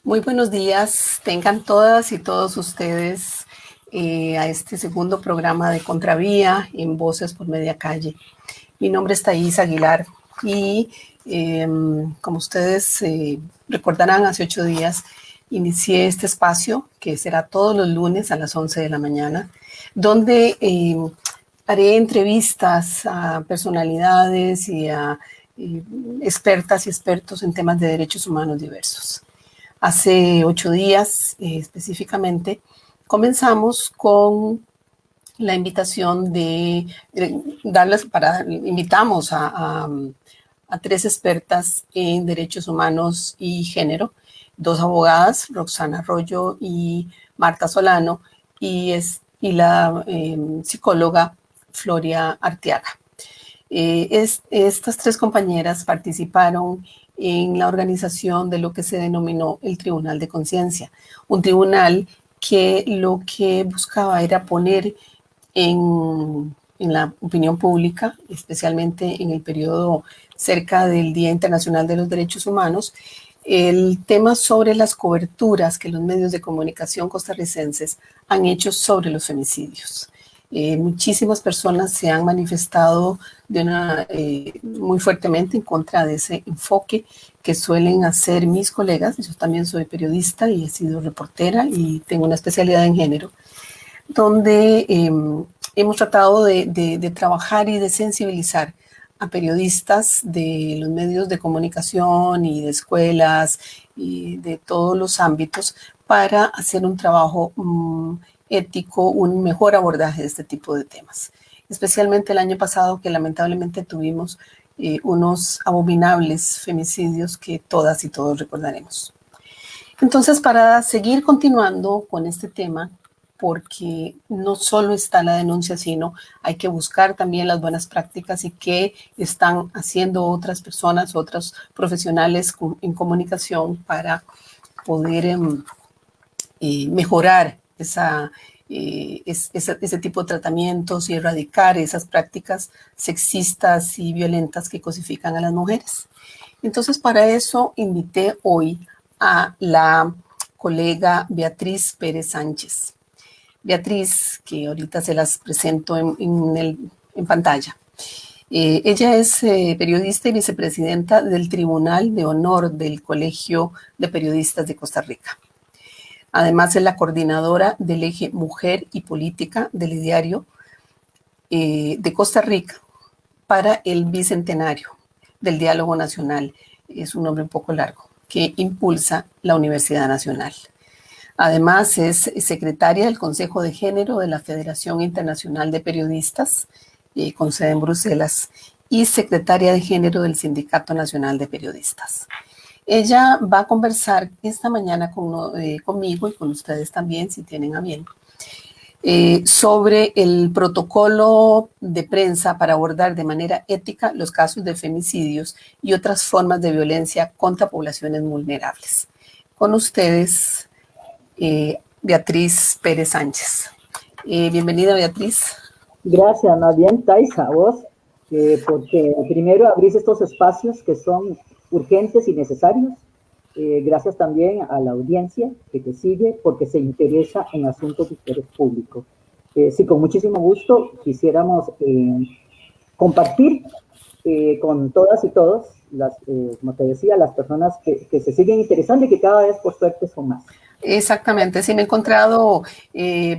Muy buenos días, tengan todas y todos ustedes a este segundo programa de Contravía en Voces por Media Calle. Mi nombre es Thais Aguilar y como ustedes recordarán, hace 8 días inicié este espacio que será todos los lunes a las 11 de la mañana, donde haré entrevistas a personalidades y a expertas y expertos en temas de derechos humanos diversos. Hace 8 días específicamente comenzamos con la invitación de invitamos a 3 expertas en derechos humanos y género, 2 abogadas, Roxana Arroyo y Marta Solano, y la psicóloga Floria Arteaga. Estas 3 compañeras participaron en la organización de lo que se denominó el Tribunal de Conciencia, un tribunal que lo que buscaba era poner en la opinión pública, especialmente en el periodo cerca del Día Internacional de los Derechos Humanos, el tema sobre las coberturas que los medios de comunicación costarricenses han hecho sobre los femicidios. Muchísimas personas se han manifestado muy fuertemente en contra de ese enfoque que suelen hacer mis colegas. Yo también soy periodista y he sido reportera y tengo una especialidad en género, donde hemos tratado de trabajar y de sensibilizar a periodistas de los medios de comunicación y de escuelas y de todos los ámbitos para hacer un trabajo ético, un mejor abordaje de este tipo de temas. Especialmente el año pasado, que lamentablemente tuvimos unos abominables femicidios que todas y todos recordaremos. Entonces, para seguir continuando con este tema, porque no solo está la denuncia, sino hay que buscar también las buenas prácticas y qué están haciendo otras personas, otros profesionales en comunicación para poder mejorar ese tipo de tratamientos y erradicar esas prácticas sexistas y violentas que cosifican a las mujeres. Entonces, para eso invité hoy a la colega Beatriz Pérez Sánchez. Beatriz, que ahorita se las presento en pantalla. Ella es periodista y vicepresidenta del Tribunal de Honor del Colegio de Periodistas de Costa Rica. Además, es la coordinadora del eje Mujer y Política del diario de Costa Rica para el Bicentenario del Diálogo Nacional. Es un nombre un poco largo, que impulsa la Universidad Nacional. Además, es secretaria del Consejo de Género de la Federación Internacional de Periodistas, con sede en Bruselas, y secretaria de Género del Sindicato Nacional de Periodistas. Ella va a conversar esta mañana conmigo y con ustedes también, si tienen a bien, sobre el protocolo de prensa para abordar de manera ética los casos de femicidios y otras formas de violencia contra poblaciones vulnerables. Con ustedes, Beatriz Pérez Sánchez. Bienvenida, Beatriz. Gracias, más bien, Thais, a vos, porque primero abrís estos espacios que son urgentes y necesarios. Gracias también a la audiencia que te sigue porque se interesa en asuntos de interés público. Sí, con muchísimo gusto quisiéramos compartir con todas y todos, como te decía, las personas que se siguen interesando y que cada vez por suerte son más. Exactamente, sí me he encontrado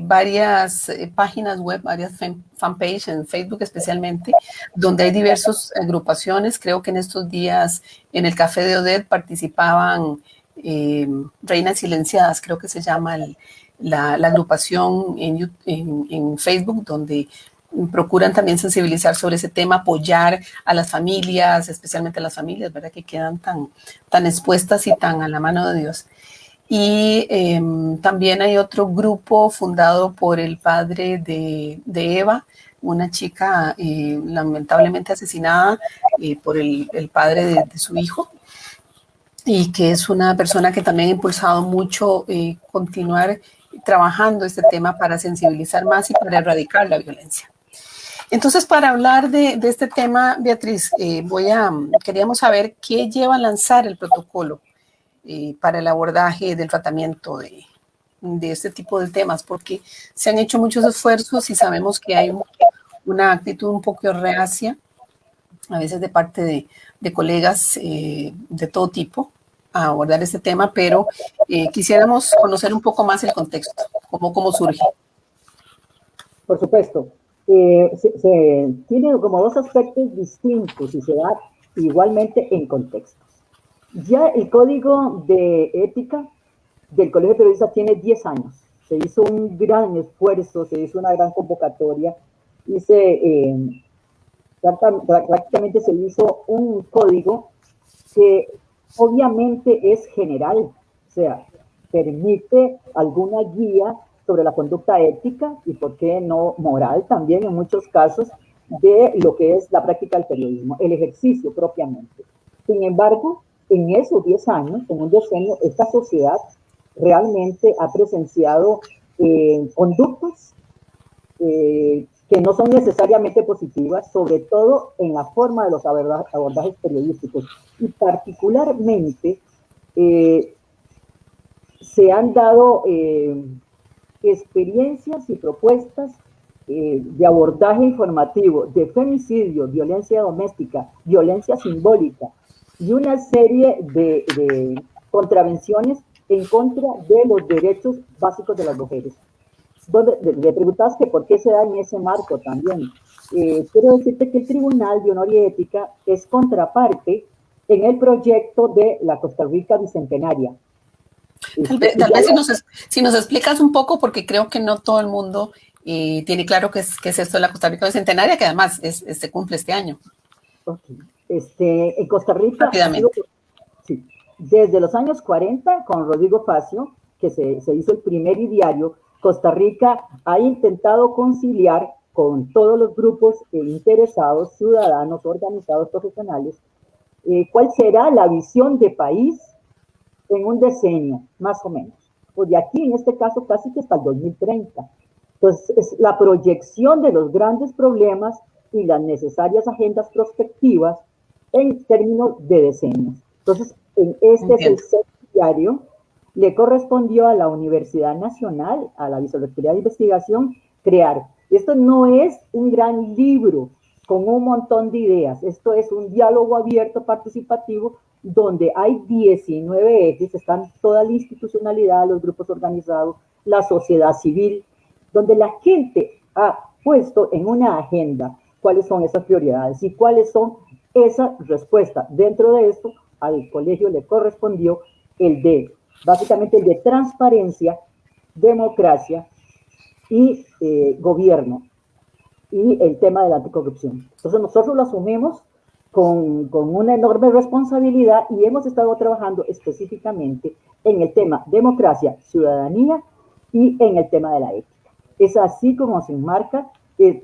varias páginas web, varias fanpages en Facebook especialmente, donde hay diversas agrupaciones. Creo que en estos días en el Café de Odette participaban Reinas Silenciadas, creo que se llama la agrupación en Facebook, donde procuran también sensibilizar sobre ese tema, apoyar a las familias, especialmente a las familias, ¿verdad?, que quedan tan expuestas y tan a la mano de Dios. Y también hay otro grupo fundado por el padre de Eva, una chica lamentablemente asesinada por el padre de su hijo, y que es una persona que también ha impulsado mucho continuar trabajando este tema para sensibilizar más y para erradicar la violencia. Entonces, para hablar de este tema, Beatriz, queríamos saber qué lleva a lanzar el protocolo para el abordaje del tratamiento de este tipo de temas, porque se han hecho muchos esfuerzos y sabemos que hay una actitud un poco reacia, a veces de parte de colegas de todo tipo, a abordar este tema, pero quisiéramos conocer un poco más el contexto, cómo surge. Por supuesto, tiene como dos aspectos distintos y se da igualmente en contextos. Ya el código de ética del Colegio de Periodistas tiene 10 años. Se hizo un gran esfuerzo, se hizo una gran convocatoria y prácticamente se hizo un código que obviamente es general, o sea, permite alguna guía sobre la conducta ética y, por qué no, moral también en muchos casos, de lo que es la práctica del periodismo, el ejercicio propiamente. Sin embargo, en esos 10 años, en un decenio, esta sociedad realmente ha presenciado conductas que no son necesariamente positivas, sobre todo en la forma de los abordajes periodísticos. Y particularmente se han dado experiencias y propuestas de abordaje informativo, de femicidio, violencia doméstica, violencia simbólica y una serie de contravenciones en contra de los derechos básicos de las mujeres. Donde le preguntabas que por qué se da en ese marco también. Quiero decirte que el Tribunal de Honor y Ética es contraparte en el proyecto de la Costa Rica Bicentenaria. Tal vez si nos explicas un poco, porque creo que no todo el mundo tiene claro qué es esto de la Costa Rica Bicentenaria, que además se cumple este año. Okay. En Costa Rica, rápidamente. Sí, desde los años 40, con Rodrigo Facio, que se hizo el primer ideario, Costa Rica ha intentado conciliar con todos los grupos interesados, ciudadanos, organizados, profesionales, cuál será la visión de país en un decenio, más o menos. Pues de aquí, en este caso, casi que hasta el 2030. Entonces, es la proyección de los grandes problemas y las necesarias agendas prospectivas en términos de decenios. Entonces, es el diario, le correspondió a la Universidad Nacional, a la Vicerrectoría de Investigación, crear. Esto no es un gran libro con un montón de ideas, esto es un diálogo abierto, participativo, donde hay 19 ejes, están toda la institucionalidad, los grupos organizados, la sociedad civil, donde la gente ha puesto en una agenda cuáles son esas prioridades y cuáles son esas respuestas. Dentro de esto, al colegio le correspondió básicamente el de transparencia, democracia y gobierno, y el tema de la anticorrupción. Entonces nosotros lo asumimos con una enorme responsabilidad y hemos estado trabajando específicamente en el tema democracia, ciudadanía y en el tema de la ética. Es así como se enmarca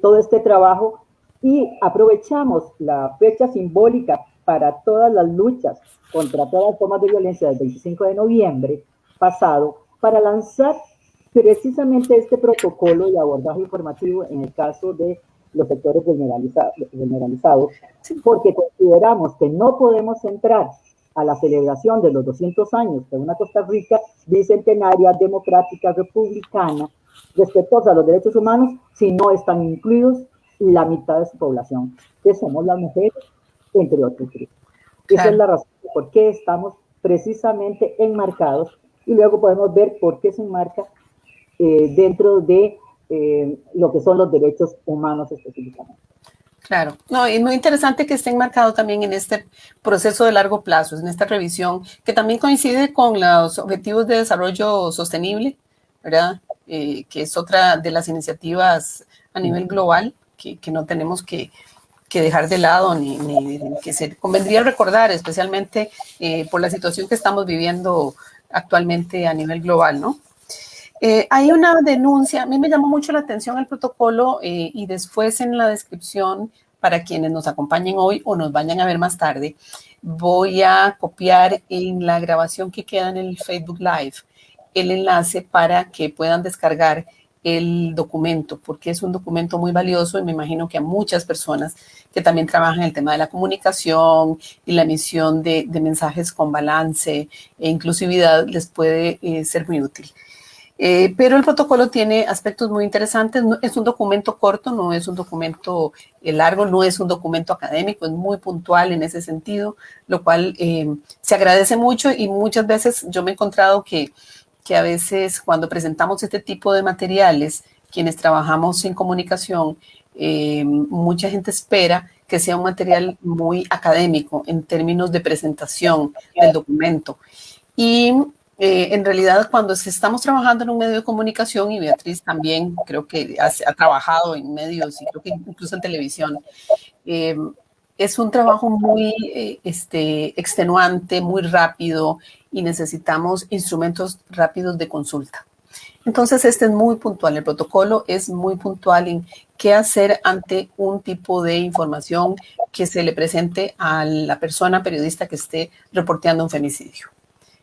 todo este trabajo y aprovechamos la fecha simbólica para todas las luchas contra todas las formas de violencia del 25 de noviembre pasado para lanzar precisamente este protocolo de abordaje informativo en el caso de los sectores vulneralizados, porque consideramos que no podemos entrar a la celebración de los 200 años de una Costa Rica bicentenaria, democrática, republicana, respetuosa a los derechos humanos, si no están incluidos la mitad de su población, que somos las mujeres, entre otros grupos. Claro. Esa es la razón de por qué estamos precisamente enmarcados y luego podemos ver por qué se enmarca dentro de lo que son los derechos humanos específicamente. Claro, no, es muy interesante que esté enmarcado también en este proceso de largo plazo, en esta revisión, que también coincide con los Objetivos de Desarrollo Sostenible, ¿verdad? Que es otra de las iniciativas a nivel global que no tenemos que dejar de lado, ni que se convendría recordar, especialmente por la situación que estamos viviendo actualmente a nivel global, ¿no? Hay una denuncia, a mí me llamó mucho la atención el protocolo y después en la descripción, para quienes nos acompañen hoy o nos vayan a ver más tarde, voy a copiar en la grabación que queda en el Facebook Live el enlace para que puedan descargar el documento, porque es un documento muy valioso y me imagino que a muchas personas que también trabajan en el tema de la comunicación y la emisión de mensajes con balance e inclusividad les puede ser muy útil. Pero el protocolo tiene aspectos muy interesantes. No, es un documento corto, no es un documento largo, no es un documento académico, es muy puntual en ese sentido, lo cual se agradece mucho y muchas veces yo me he encontrado que a veces cuando presentamos este tipo de materiales, quienes trabajamos en comunicación, mucha gente espera que sea un material muy académico en términos de presentación del documento. Y en realidad, cuando estamos trabajando en un medio de comunicación, y Beatriz también creo que ha trabajado en medios y creo que incluso en televisión, eh, es un trabajo muy extenuante, muy rápido y necesitamos instrumentos rápidos de consulta. Entonces, este es muy puntual, el protocolo es muy puntual en qué hacer ante un tipo de información que se le presente a la persona periodista que esté reporteando un femicidio.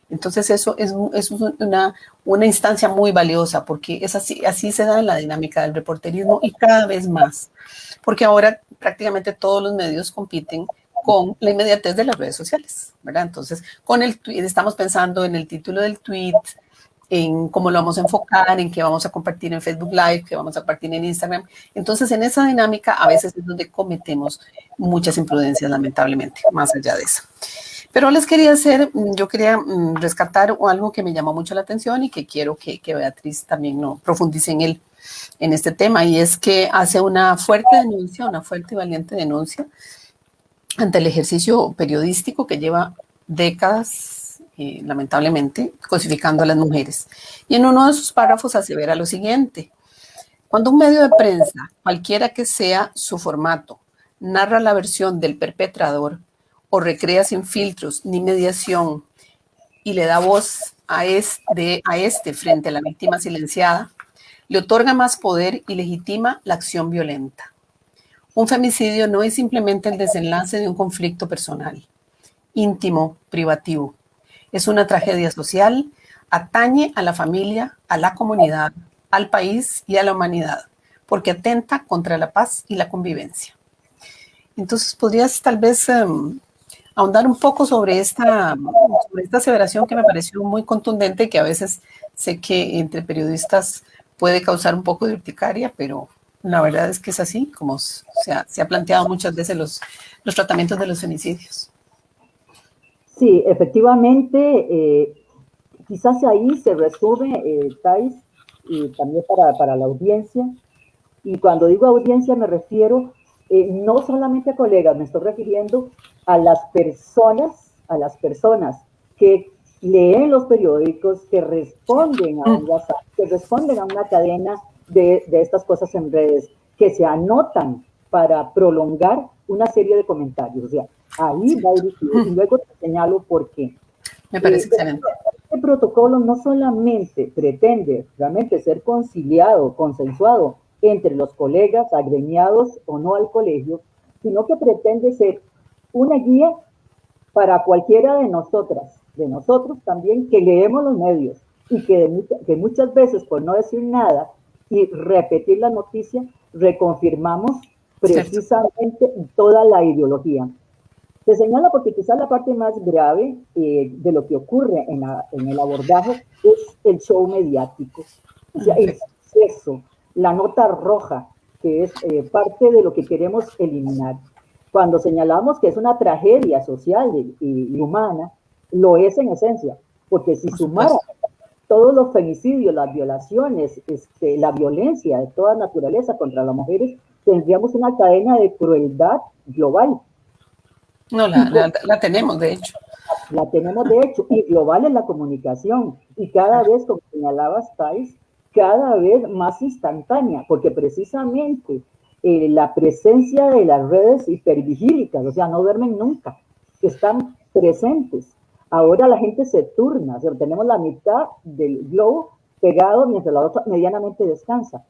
Entonces eso es una instancia muy valiosa porque es así se da la dinámica del reporterismo y cada vez más, porque ahora prácticamente todos los medios compiten con la inmediatez de las redes sociales, ¿verdad? Entonces, con el tweet, estamos pensando en el título del tweet, en cómo lo vamos a enfocar, en qué vamos a compartir en Facebook Live, qué vamos a compartir en Instagram. Entonces, en esa dinámica a veces es donde cometemos muchas imprudencias, lamentablemente, más allá de eso. Pero yo quería rescatar algo que me llamó mucho la atención y que quiero que Beatriz también no profundice en este tema, y es que hace una fuerte denuncia, una fuerte y valiente denuncia ante el ejercicio periodístico que lleva décadas, lamentablemente, cosificando a las mujeres. Y en uno de sus párrafos asevera lo siguiente: cuando un medio de prensa, cualquiera que sea su formato, narra la versión del perpetrador, o recrea sin filtros ni mediación y le da voz a este frente a la víctima silenciada, le otorga más poder y legitima la acción violenta. Un femicidio no es simplemente el desenlace de un conflicto personal, íntimo, privativo. Es una tragedia social, atañe a la familia, a la comunidad, al país y a la humanidad, porque atenta contra la paz y la convivencia. Entonces, ¿podrías tal vez ahondar un poco sobre esta aseveración que me pareció muy contundente, que a veces sé que entre periodistas puede causar un poco de urticaria, pero la verdad es que es así, como se ha planteado muchas veces los tratamientos de los femicidios? Sí, efectivamente, quizás ahí se resume, Thais, y también para la audiencia. Y cuando digo audiencia me refiero no solamente a colegas, me estoy refiriendo a las personas que leen los periódicos, que responden a un WhatsApp, que responden a una cadena de estas cosas en redes, que se anotan para prolongar una serie de comentarios. O sea, ahí va dirigido. Y luego te señalo por qué. Me parece excelente. Este protocolo no solamente pretende realmente ser conciliado, consensuado entre los colegas, agremiados o no al colegio, sino que pretende ser una guía para cualquiera de nosotras, de nosotros también, que leemos los medios y que muchas veces, por no decir nada y repetir la noticia, reconfirmamos precisamente toda la ideología. Se señala porque quizás la parte más grave de lo que ocurre en el abordaje es el show mediático. O sea, el exceso, la nota roja, que es parte de lo que queremos eliminar. Cuando señalamos que es una tragedia social y humana, lo es en esencia, porque si sumara todos los femicidios, las violaciones, la violencia de toda naturaleza contra las mujeres, tendríamos una cadena de crueldad global. No, la tenemos, de hecho. La tenemos, de hecho, y global en la comunicación. Y cada vez, como señalabas, Thais, cada vez más instantánea, porque precisamente la presencia de las redes hipervigílicas, o sea, no duermen nunca, están presentes. Ahora la gente se turna, o sea, tenemos la mitad del globo pegado mientras la otra medianamente descansa.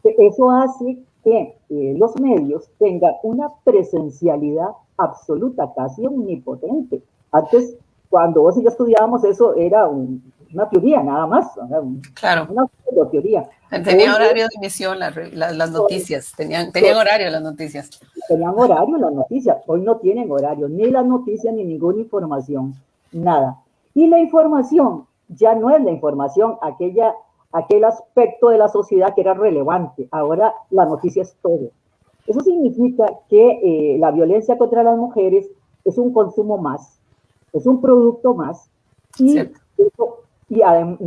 Eso hace que los medios tengan una presencialidad absoluta, casi omnipotente. Antes, cuando vos y yo estudiábamos, eso era una teoría nada más, Claro. una teoría. Tenía horario de emisión las noticias, tenían horario las noticias. Tenían horario las noticias, hoy no tienen horario, ni las noticias ni ninguna información, nada. Y la información ya no es la información, aquel aspecto de la sociedad que era relevante, ahora la noticia es todo. Eso significa que la violencia contra las mujeres es un consumo más, es un producto más, y, además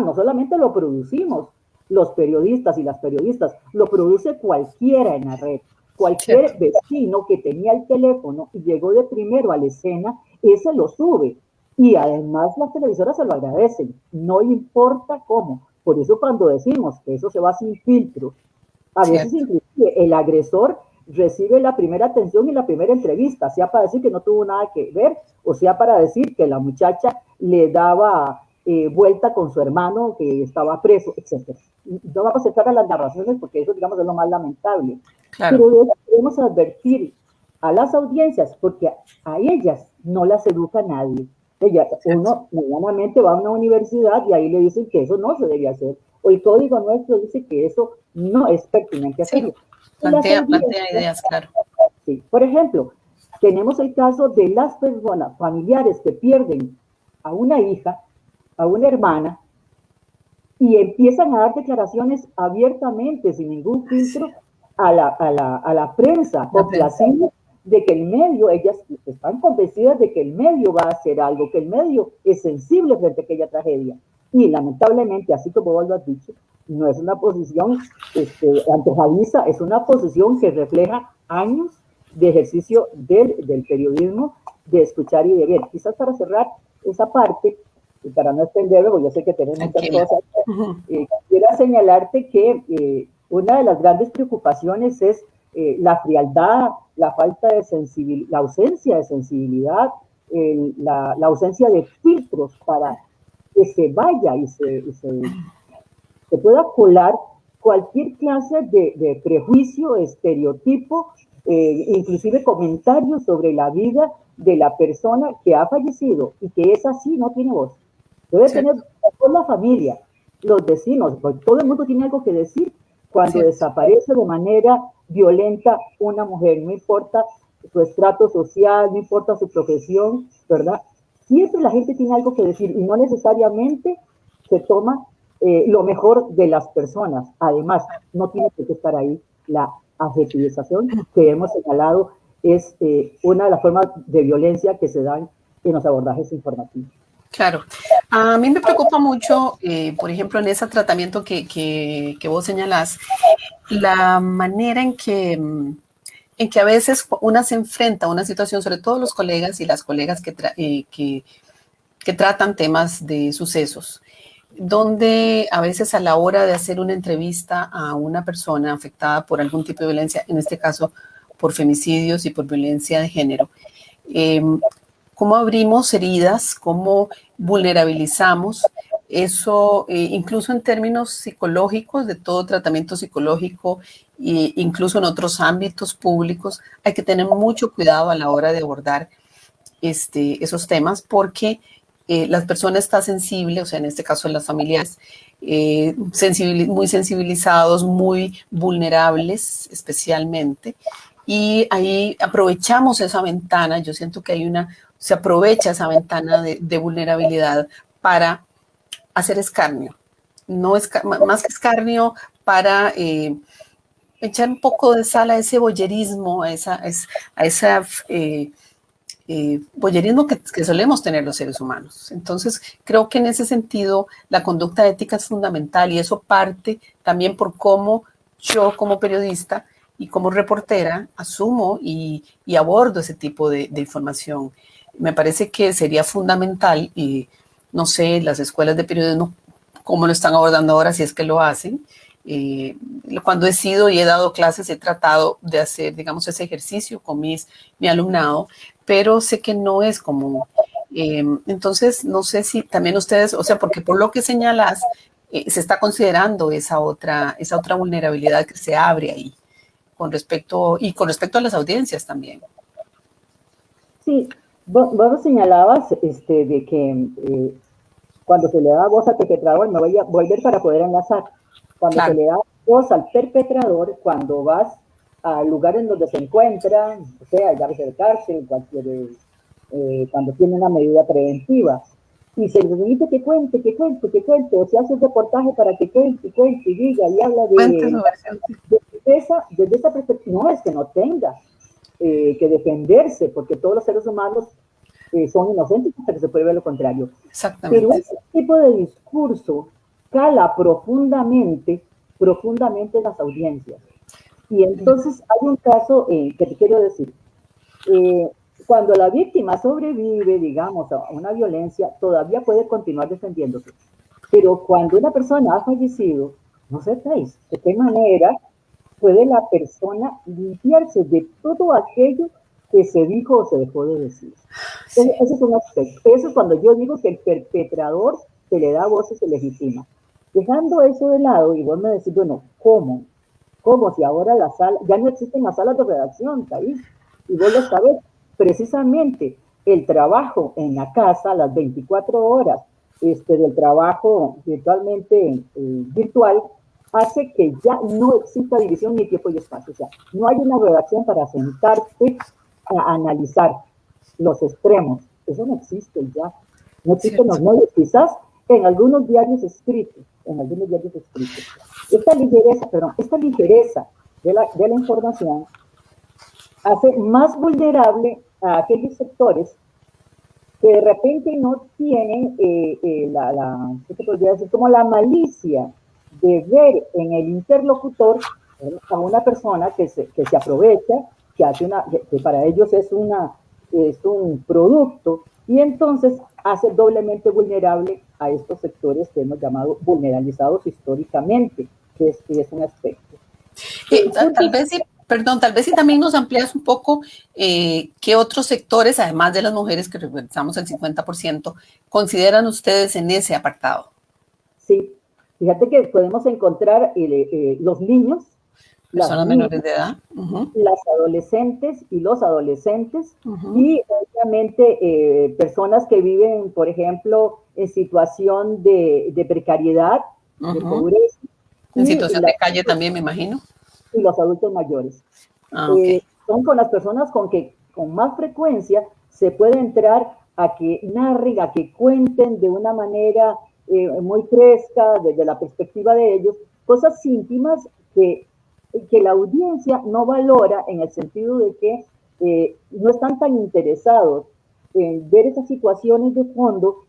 no solamente lo producimos los periodistas y las periodistas, lo produce cualquiera en la red. Cualquier vecino que tenía el teléfono y llegó de primero a la escena, ese lo sube. Y además las televisoras se lo agradecen, no importa cómo. Por eso cuando decimos que eso se va sin filtro, a veces inclusive el agresor recibe la primera atención y la primera entrevista, sea para decir que no tuvo nada que ver, o sea para decir que la muchacha le daba vuelta con su hermano que estaba preso, etc. No vamos a entrar a las narraciones porque eso, digamos, es lo más lamentable. Claro. Pero debemos advertir a las audiencias, porque a ellas no las educa nadie. Uno medianamente va a una universidad y ahí le dicen que eso no se debe hacer. O el código nuestro dice que eso no es pertinente hacerlo. Plantea ideas, claro. Sí. Por ejemplo, tenemos el caso de las personas, familiares que pierden a una hija, a una hermana, y empiezan a dar declaraciones abiertamente, sin ningún filtro, a la prensa, complaciendo de que el medio, ellas están convencidas de que el medio va a hacer algo, que el medio es sensible frente a aquella tragedia. Y lamentablemente, así como vos lo has dicho, no es una posición antojadiza, es una posición que refleja años de ejercicio del periodismo, de escuchar y de ver. Quizás para cerrar esa parte, y para no extenderlo, porque yo sé que tenemos muchas cosas, quiero señalarte que una de las grandes preocupaciones es la frialdad, la falta de sensibilidad, la ausencia de sensibilidad, la ausencia de filtros para que se vaya y se pueda colar cualquier clase de prejuicio, estereotipo, inclusive comentarios sobre la vida de la persona que ha fallecido y que es así, no tiene voz. Debe tener toda la familia, los vecinos, porque todo el mundo tiene algo que decir cuando desaparece de manera violenta una mujer, no importa su estrato social, no importa su profesión, ¿verdad? Siempre la gente tiene algo que decir y no necesariamente se toma lo mejor de las personas. Además, no tiene que estar ahí la adjetivización que hemos señalado es una de las formas de violencia que se dan en los abordajes informativos. Claro. A mí me preocupa mucho, por ejemplo, en ese tratamiento que vos señalás, la manera en que a veces una se enfrenta a una situación, sobre todo los colegas y las colegas que tratan temas de sucesos, donde a veces a la hora de hacer una entrevista a una persona afectada por algún tipo de violencia, en este caso por femicidios y por violencia de género, cómo abrimos heridas, cómo vulnerabilizamos eso, incluso en términos psicológicos, de todo tratamiento psicológico, incluso en otros ámbitos públicos, hay que tener mucho cuidado a la hora de abordar esos temas, porque la persona está sensible, o sea, en este caso las familias, muy sensibilizados, muy vulnerables especialmente, y ahí aprovechamos esa ventana, yo siento que se aprovecha esa ventana de vulnerabilidad para hacer escarnio, más que escarnio, para echar un poco de sal a ese voyerismo, a esa voyerismo que solemos tener los seres humanos. Entonces, creo que en ese sentido la conducta ética es fundamental y eso parte también por cómo yo como periodista y como reportera asumo y abordo ese tipo de información. Me parece que sería fundamental, y no sé, las escuelas de periodismo, cómo lo están abordando ahora, si es que lo hacen. Cuando he sido y he dado clases, he tratado de hacer, digamos, ese ejercicio con mi alumnado, pero sé que no es común. Entonces, no sé si también ustedes, o sea, porque por lo que señalas, se está considerando esa otra vulnerabilidad que se abre ahí, con respecto a las audiencias también. Sí, vos señalabas de que Cuando se le da voz al perpetrador, me voy a volver para poder enlazar. Cuando se le da voz al perpetrador, cuando vas al lugar en donde se encuentra, o sea, llaves de cárcel, cuando tiene una medida preventiva, y se le dice que cuente, o se hace un reportaje para que cuente, y diga, y habla desde esa perspectiva. No es que no tenga que defenderse, porque todos los seres humanos son inocentes, hasta que se puede ver lo contrario. Pero ese tipo de discurso cala profundamente en las audiencias. Y entonces hay un caso que te quiero decir. Cuando la víctima sobrevive, digamos, a una violencia, todavía puede continuar defendiéndose. Pero cuando una persona ha fallecido, no sepáis de qué manera puede la persona limpiarse de todo aquello que se dijo o se dejó de decir. Sí. Ese es un aspecto. Eso es cuando yo digo que el perpetrador se le da voz y se legitima. Dejando eso de lado, y vos me decís, bueno, ¿cómo? ¿Cómo? Si ahora la sala, ya no existen las salas de redacción, ahí, y vos lo sabés, precisamente el trabajo en la casa, las 24 horas del trabajo virtualmente virtual, hace que ya no exista división ni tiempo y espacio. O sea, no hay una redacción para sentarte a analizar los extremos. Eso no existe ya. No existen los medios, quizás en algunos diarios escritos. Esta ligereza de la información hace más vulnerable a aquellos sectores que de repente no tienen ¿qué te podría decir? Como la malicia de ver en el interlocutor a una persona que se aprovecha, que para ellos es un producto, y entonces hace doblemente vulnerable a estos sectores que hemos llamado vulnerabilizados históricamente, que es un aspecto. Tal vez si también nos amplías un poco qué otros sectores, además de las mujeres que representamos el 50%, consideran ustedes en ese apartado. Sí, fíjate que podemos encontrar los niños, personas menores de edad, las adolescentes y los adolescentes, y obviamente personas que viven, por ejemplo, en situación de precariedad, de pobreza. En situación de calle también, me imagino. Y los adultos mayores. Son con las personas con que con más frecuencia se puede entrar a que narren, a que cuenten de una manera muy fresca, desde la perspectiva de ellos, cosas íntimas que la audiencia no valora, en el sentido de que no están tan interesados en ver esas situaciones de fondo.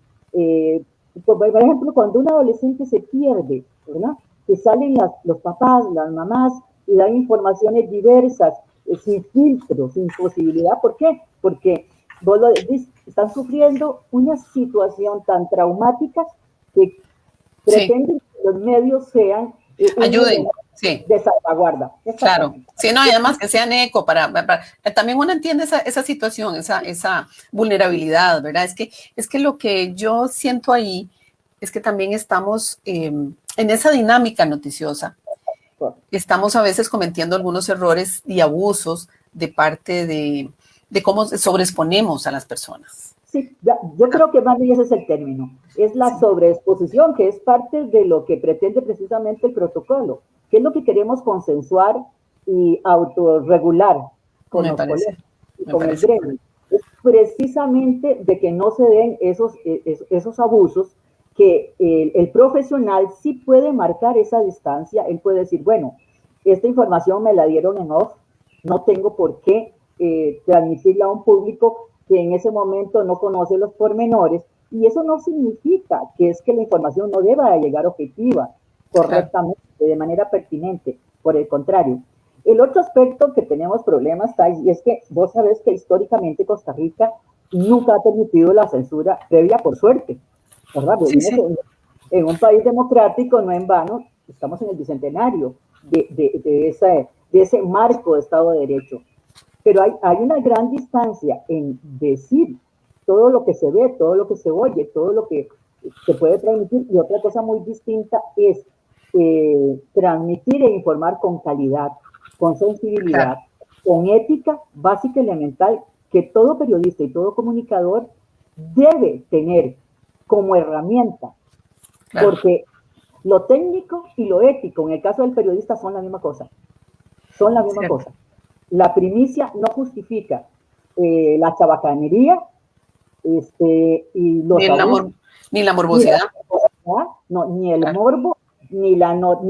Por ejemplo, cuando un adolescente se pierde, ¿verdad?, que salen los papás, las mamás, y dan informaciones diversas, sin filtro, sin posibilidad. ¿Por qué? Porque vos lo decís, están sufriendo una situación tan traumática que pretenden que los medios sean ayuden de salvaguarda. Claro, sí, no, y además que sean eco para también uno entiende esa situación, esa vulnerabilidad, ¿verdad? Es que lo que yo siento ahí es que también estamos en esa dinámica noticiosa. Estamos a veces cometiendo algunos errores y abusos de parte de cómo sobreexponemos a las personas. Sí, yo creo que más bien ese es el término. Es la sobreexposición, que es parte de lo que pretende precisamente el protocolo, que es lo que queremos consensuar y autorregular con los colegas y con el gremio. Es precisamente de que no se den esos abusos, que el profesional sí puede marcar esa distancia. Él puede decir, bueno, esta información me la dieron en off, no tengo por qué transmitirla a un público que en ese momento no conoce los pormenores, y eso no significa que es que la información no deba llegar objetiva, correctamente, de manera pertinente. Por el contrario, el otro aspecto que tenemos problemas, Thais, y es que vos sabés que históricamente Costa Rica nunca ha permitido la censura previa, por suerte, ¿verdad? Sí, sí. En un país democrático, no en vano, estamos en el bicentenario de ese marco de Estado de Derecho. Pero hay una gran distancia en decir todo lo que se ve, todo lo que se oye, todo lo que se puede transmitir, y otra cosa muy distinta es transmitir e informar con calidad, con sensibilidad, con ética básica y elemental, que todo periodista y todo comunicador debe tener como herramienta, Claro. porque lo técnico y lo ético, en el caso del periodista, son la misma cosa. Son la misma Cierto. cosa. La primicia no justifica la chabacanería y Ni los el abusos, amor, ni la ni la morbosidad. morbosidad, no, ni el Claro. morbo, ni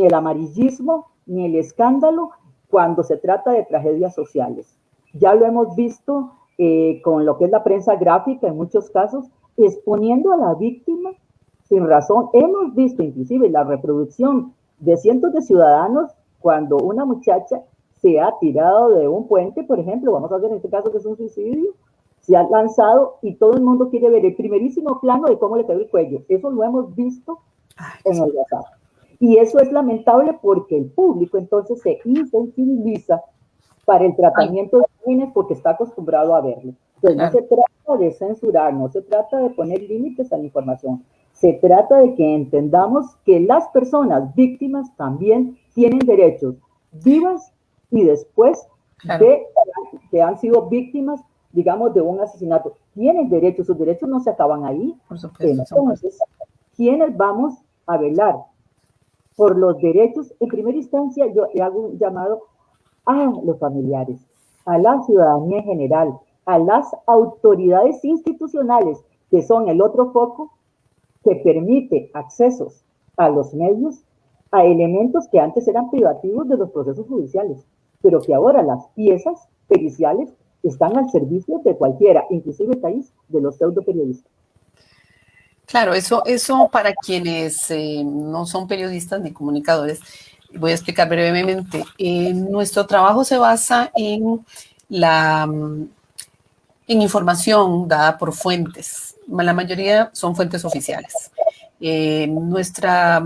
el amarillismo, ni el escándalo cuando se trata de tragedias sociales. Ya lo hemos visto con lo que es la prensa gráfica en muchos casos, exponiendo a la víctima sin razón. Hemos visto inclusive la reproducción de cientos de ciudadanos cuando una muchacha se ha tirado de un puente, por ejemplo, vamos a ver en este caso que es un suicidio, se ha lanzado y todo el mundo quiere ver el primerísimo plano de cómo le cayó el cuello. Eso lo hemos visto Ay, en el WhatsApp. Y eso es lamentable porque el público entonces se insensibiliza para el ay, tratamiento de crímenes porque está acostumbrado a verlo. Entonces no claro. se trata de censurar, no se trata de poner límites a la información, se trata de que entendamos que las personas víctimas también tienen derechos, vivas y después Claro, de que han sido víctimas, digamos, de un asesinato. Tienen derechos, sus derechos no se acaban ahí. por supuesto, son cosas. Entonces, ¿quiénes vamos a velar por los derechos? En primera instancia, yo le hago un llamado a los familiares, a la ciudadanía en general, a las autoridades institucionales, que son el otro foco que permite accesos a los medios, a elementos que antes eran privativos de los procesos judiciales, pero que ahora las piezas periciales están al servicio de cualquiera, inclusive país, de los pseudo periodistas. Claro, eso para quienes no son periodistas ni comunicadores, voy a explicar brevemente. Nuestro trabajo se basa en la en información dada por fuentes. La mayoría son fuentes oficiales. Nuestra,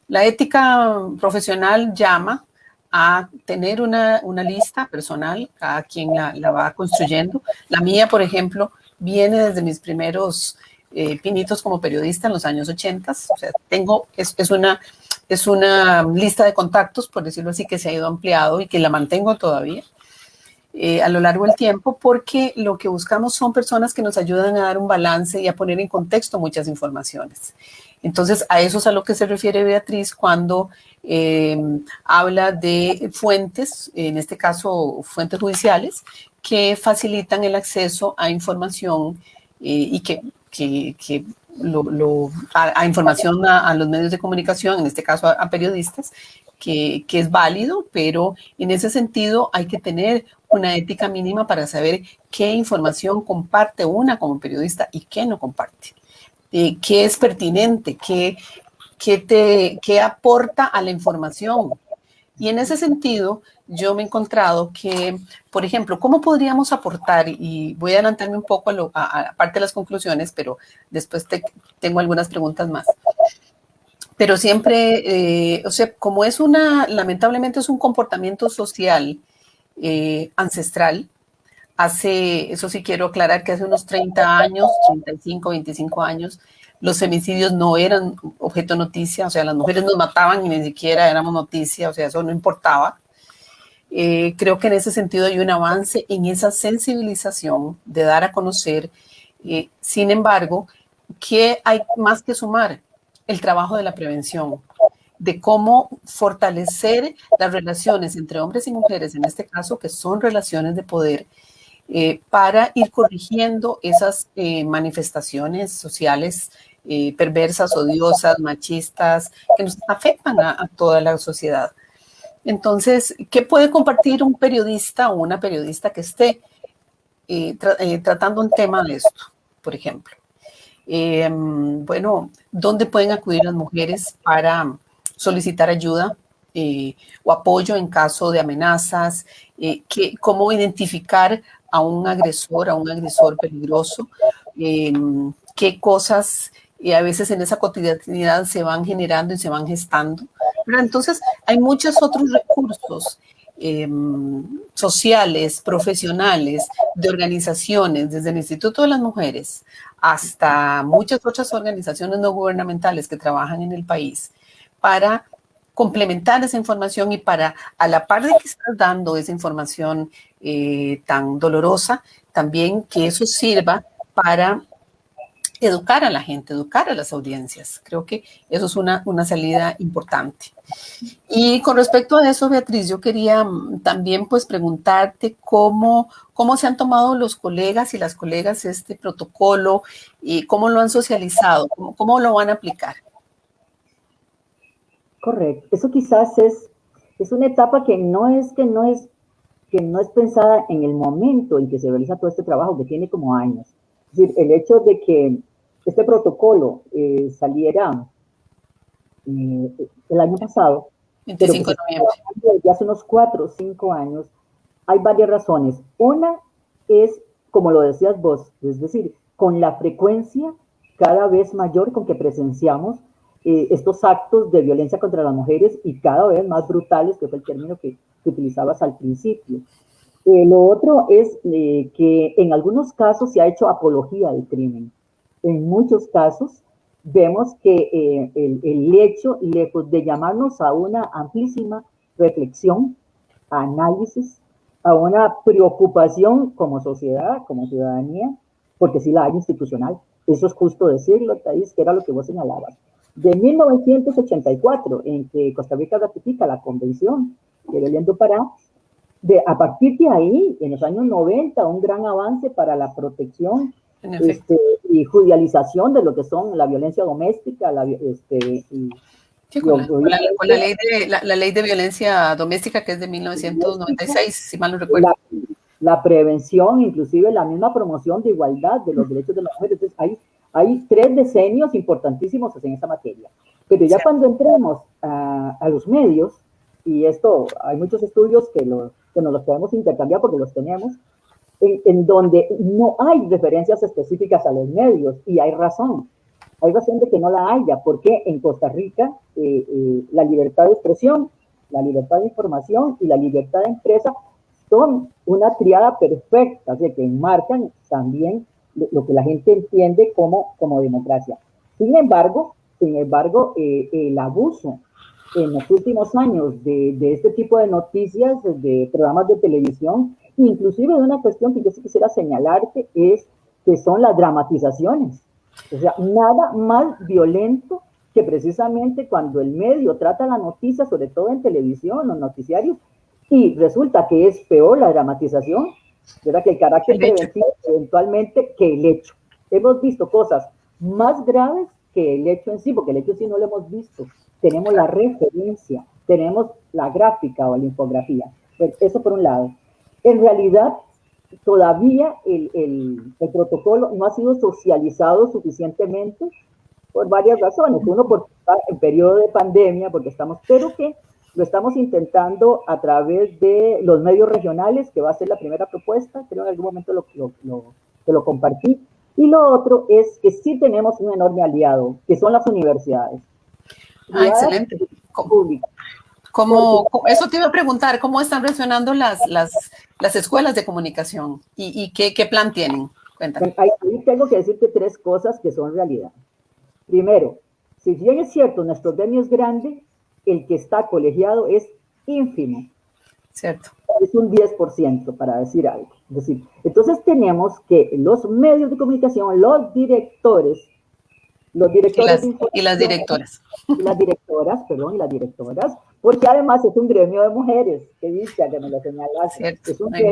la ética profesional llama a tener una lista personal, cada quien la va construyendo. La mía, por ejemplo, viene desde mis primeros pinitos como periodista en los años 80. O sea, es una lista de contactos, por decirlo así, que se ha ido ampliado y que la mantengo todavía. A lo largo del tiempo, porque lo que buscamos son personas que nos ayudan a dar un balance y a poner en contexto muchas informaciones. Entonces, a eso es a lo que se refiere Beatriz cuando habla de fuentes, en este caso fuentes judiciales, que facilitan el acceso a información y que a información a los medios de comunicación, en este caso a periodistas, que es válido, pero en ese sentido hay que tener una ética mínima para saber qué información comparte una como periodista y qué no comparte, qué es pertinente, qué aporta a la información. Y en ese sentido, yo me he encontrado que, por ejemplo, ¿cómo podríamos aportar? Y voy a adelantarme un poco a parte de las conclusiones, pero después tengo algunas preguntas más. Pero siempre, o sea, como es lamentablemente es un comportamiento social ancestral, eso sí quiero aclarar que hace unos 30 años, 35, 25 años, los femicidios no eran objeto de noticia, o sea, las mujeres nos mataban y ni siquiera éramos noticia, o sea, eso no importaba. Creo que en ese sentido hay un avance en esa sensibilización de dar a conocer. Sin embargo, ¿qué hay más que sumar? El trabajo de la prevención, de cómo fortalecer las relaciones entre hombres y mujeres, en este caso, que son relaciones de poder, para ir corrigiendo esas manifestaciones sociales perversas, odiosas, machistas, que nos afectan a toda la sociedad. Entonces, ¿qué puede compartir un periodista o una periodista que esté tratando un tema de esto, por ejemplo? Bueno, ¿dónde pueden acudir las mujeres para solicitar ayuda o apoyo en caso de amenazas? ¿Cómo identificar a un agresor peligroso? ¿Qué cosas a veces en esa cotidianidad se van generando y se van gestando? Pero entonces, hay muchos otros recursos sociales, profesionales, de organizaciones, desde el Instituto de las Mujeres hasta muchas otras organizaciones no gubernamentales que trabajan en el país para complementar esa información y para, a la par de que estás dando esa información tan dolorosa, también que eso sirva para educar a la gente, educar a las audiencias. Creo que eso es una salida importante. Y con respecto a eso, Beatriz, yo quería también pues preguntarte cómo se han tomado los colegas y las colegas este protocolo y cómo lo han socializado, cómo lo van a aplicar. Correcto. Eso quizás es una etapa que no es pensada en el momento en que se realiza todo este trabajo, que tiene como años. Es decir, el hecho de que este protocolo saliera el año pasado, 25 pero de noviembre. ya hace unos 4 o 5 años, hay varias razones. Una es, como lo decías vos, es decir, con la frecuencia cada vez mayor con que presenciamos estos actos de violencia contra las mujeres y cada vez más brutales, que fue el término que utilizabas al principio. Lo otro es que en algunos casos se ha hecho apología del crimen. En muchos casos vemos que el hecho, lejos de llamarnos a una amplísima reflexión, a análisis, a una preocupación como sociedad, como ciudadanía, porque sí la hay institucional. Eso es justo decirlo, Thais, que era lo que vos señalabas. De 1984, en que Costa Rica ratifica la Convención de Belén do Pará, a partir de ahí, en los años 90, un gran avance para la protección y judicialización de lo que son la violencia doméstica, Sí, con la ley de violencia doméstica, que es de 1996, si mal no recuerdo. La prevención, inclusive la misma promoción de igualdad de los derechos de las mujeres. Entonces, hay 3 decenios importantísimos en esa materia. Pero ya cuando entremos a los medios, y esto, hay muchos estudios que nos los podemos intercambiar porque los tenemos, en donde no hay referencias específicas a los medios, y hay razón de que no la haya, porque en Costa Rica la libertad de expresión, la libertad de información y la libertad de empresa son una triada perfecta, o sea, que enmarcan también lo que la gente entiende como democracia. Sin embargo, el abuso en los últimos años de este tipo de noticias, de programas de televisión, inclusive de una cuestión que yo sí quisiera señalarte, es que son las dramatizaciones. O sea, nada más violento que precisamente cuando el medio trata la noticia, sobre todo en televisión, los noticiarios, y resulta que es peor la dramatización, ¿verdad? Que el carácter preventivo eventualmente que el hecho. Hemos visto cosas más graves que el hecho en sí, porque el hecho en sí no lo hemos visto. Tenemos la referencia, tenemos la gráfica o la infografía. Eso por un lado. En realidad, todavía el protocolo no ha sido socializado suficientemente por varias razones. Uno, porque está en periodo de pandemia, pero que lo estamos intentando a través de los medios regionales, que va a ser la primera propuesta, creo en algún momento te lo compartí. Y lo otro es que sí tenemos un enorme aliado, que son las universidades. Excelente. Eso te iba a preguntar, ¿cómo están reaccionando las escuelas de comunicación y qué plan tienen? Cuéntame. Ahí tengo que decirte 3 cosas que son realidad. Primero, si bien es cierto, nuestro gremio es grande, el que está colegiado es ínfimo. Cierto. Es un 10%, para decir algo. Es decir, entonces tenemos que los medios de comunicación, los directores y las directoras. Y las directoras, porque además es un gremio de mujeres, que dice, que me lo señalas. Cierto, es un hay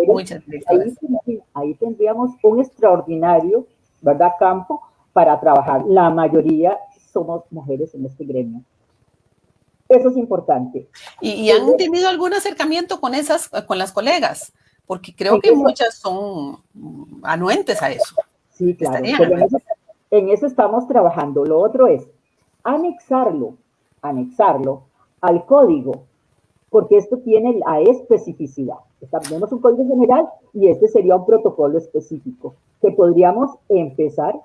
muchas directoras. Ahí tendríamos un extraordinario, ¿verdad?, campo para trabajar. La mayoría somos mujeres en este gremio. Eso es importante. ¿Y han tenido algún acercamiento con las colegas? Porque creo que muchas son anuentes a eso. Sí, claro. En eso estamos trabajando. Lo otro es anexarlo al código, porque esto tiene la especificidad. Tenemos un código general y este sería un protocolo específico que podríamos empezar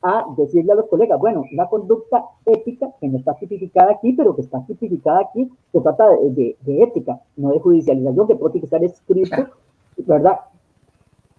a decirle a los colegas, bueno, una conducta ética que no está tipificada aquí, pero que está tipificada aquí, se trata de ética, no de judicialización, que puede estar escrito, ¿verdad?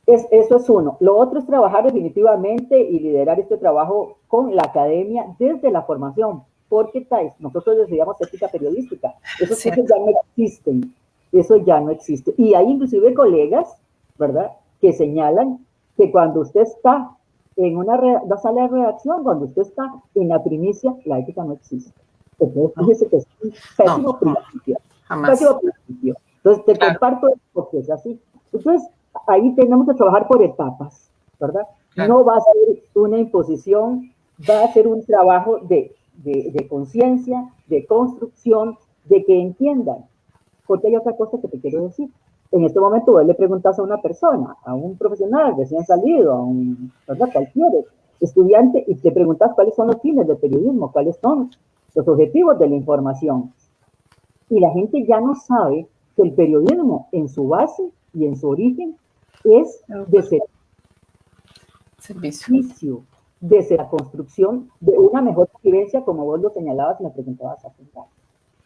Eso es uno. Lo otro es trabajar definitivamente y liderar este trabajo con la academia desde la formación, porque Thais, nosotros decidíamos ética periodística. Esos cursos ya no existen. Eso ya no existe. Y hay inclusive colegas, ¿verdad?, que señalan que cuando usted está en una sala de redacción donde usted está en la primicia, la ética no existe. Entonces, fíjese que es un pésimo principio. Pésimo principio. Entonces, te comparto porque es así. Entonces, ahí tenemos que trabajar por etapas, ¿verdad? No va a ser una imposición, va a ser un trabajo de conciencia, de construcción, de que entiendan. Porque hay otra cosa que te quiero decir. En este momento vos le preguntas a una persona, a un profesional recién salido, a un, ¿verdad? Cualquier estudiante, y te preguntas cuáles son los fines del periodismo, cuáles son los objetivos de la información. Y la gente ya no sabe que el periodismo en su base y en su origen es de servicio, desde la construcción de una mejor vivencia, como vos lo señalabas y me preguntabas hace un rato.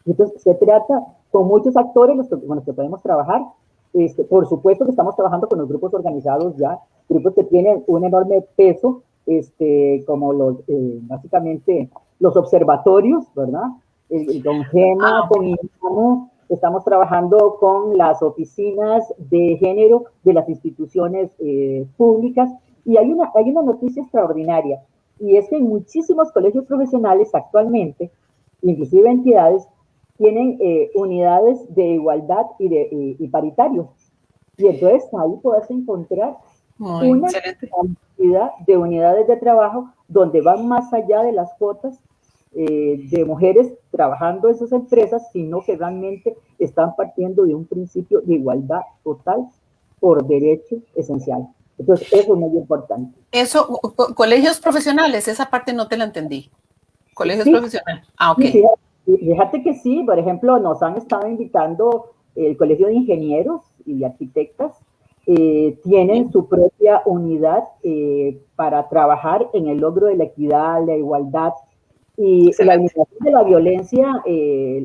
Entonces, se trata con muchos actores con los que podemos trabajar. Por supuesto que estamos trabajando con los grupos organizados ya, grupos que tienen un enorme peso, como básicamente los observatorios, ¿verdad? Con GEMA, con INAMO, estamos trabajando con las oficinas de género de las instituciones públicas, y hay una noticia extraordinaria, y es que en muchísimos colegios profesionales actualmente, inclusive entidades, tienen unidades de igualdad y paritarios. Y entonces ahí puedes encontrar una cantidad de unidades de trabajo donde van más allá de las cuotas de mujeres trabajando en sus empresas, sino que realmente están partiendo de un principio de igualdad total por derecho esencial. Entonces, eso es muy importante. Eso, colegios profesionales, esa parte no te la entendí. Colegios profesionales. Ah, ok. Sí, fíjate que sí, por ejemplo, nos han estado invitando el Colegio de Ingenieros y Arquitectas, tienen su propia unidad para trabajar en el logro de la equidad, la igualdad y la eliminación de la violencia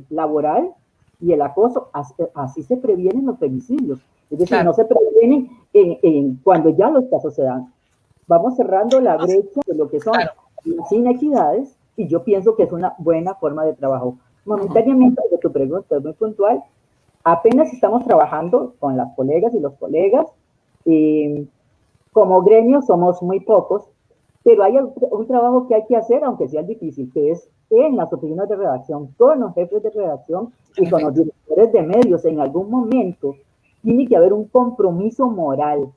laboral y el acoso. Así se previenen los femicidios. Es decir, no se previenen cuando ya los casos se dan. Vamos cerrando la brecha de lo que son las inequidades, y yo pienso que es una buena forma de trabajo. Momentáneamente, de tu pregunta es muy puntual, apenas estamos trabajando con las colegas y los colegas, como gremio somos muy pocos, pero hay un trabajo que hay que hacer, aunque sea difícil, que es en las oficinas de redacción, con los jefes de redacción y con los directores de medios. En algún momento tiene que haber un compromiso moral,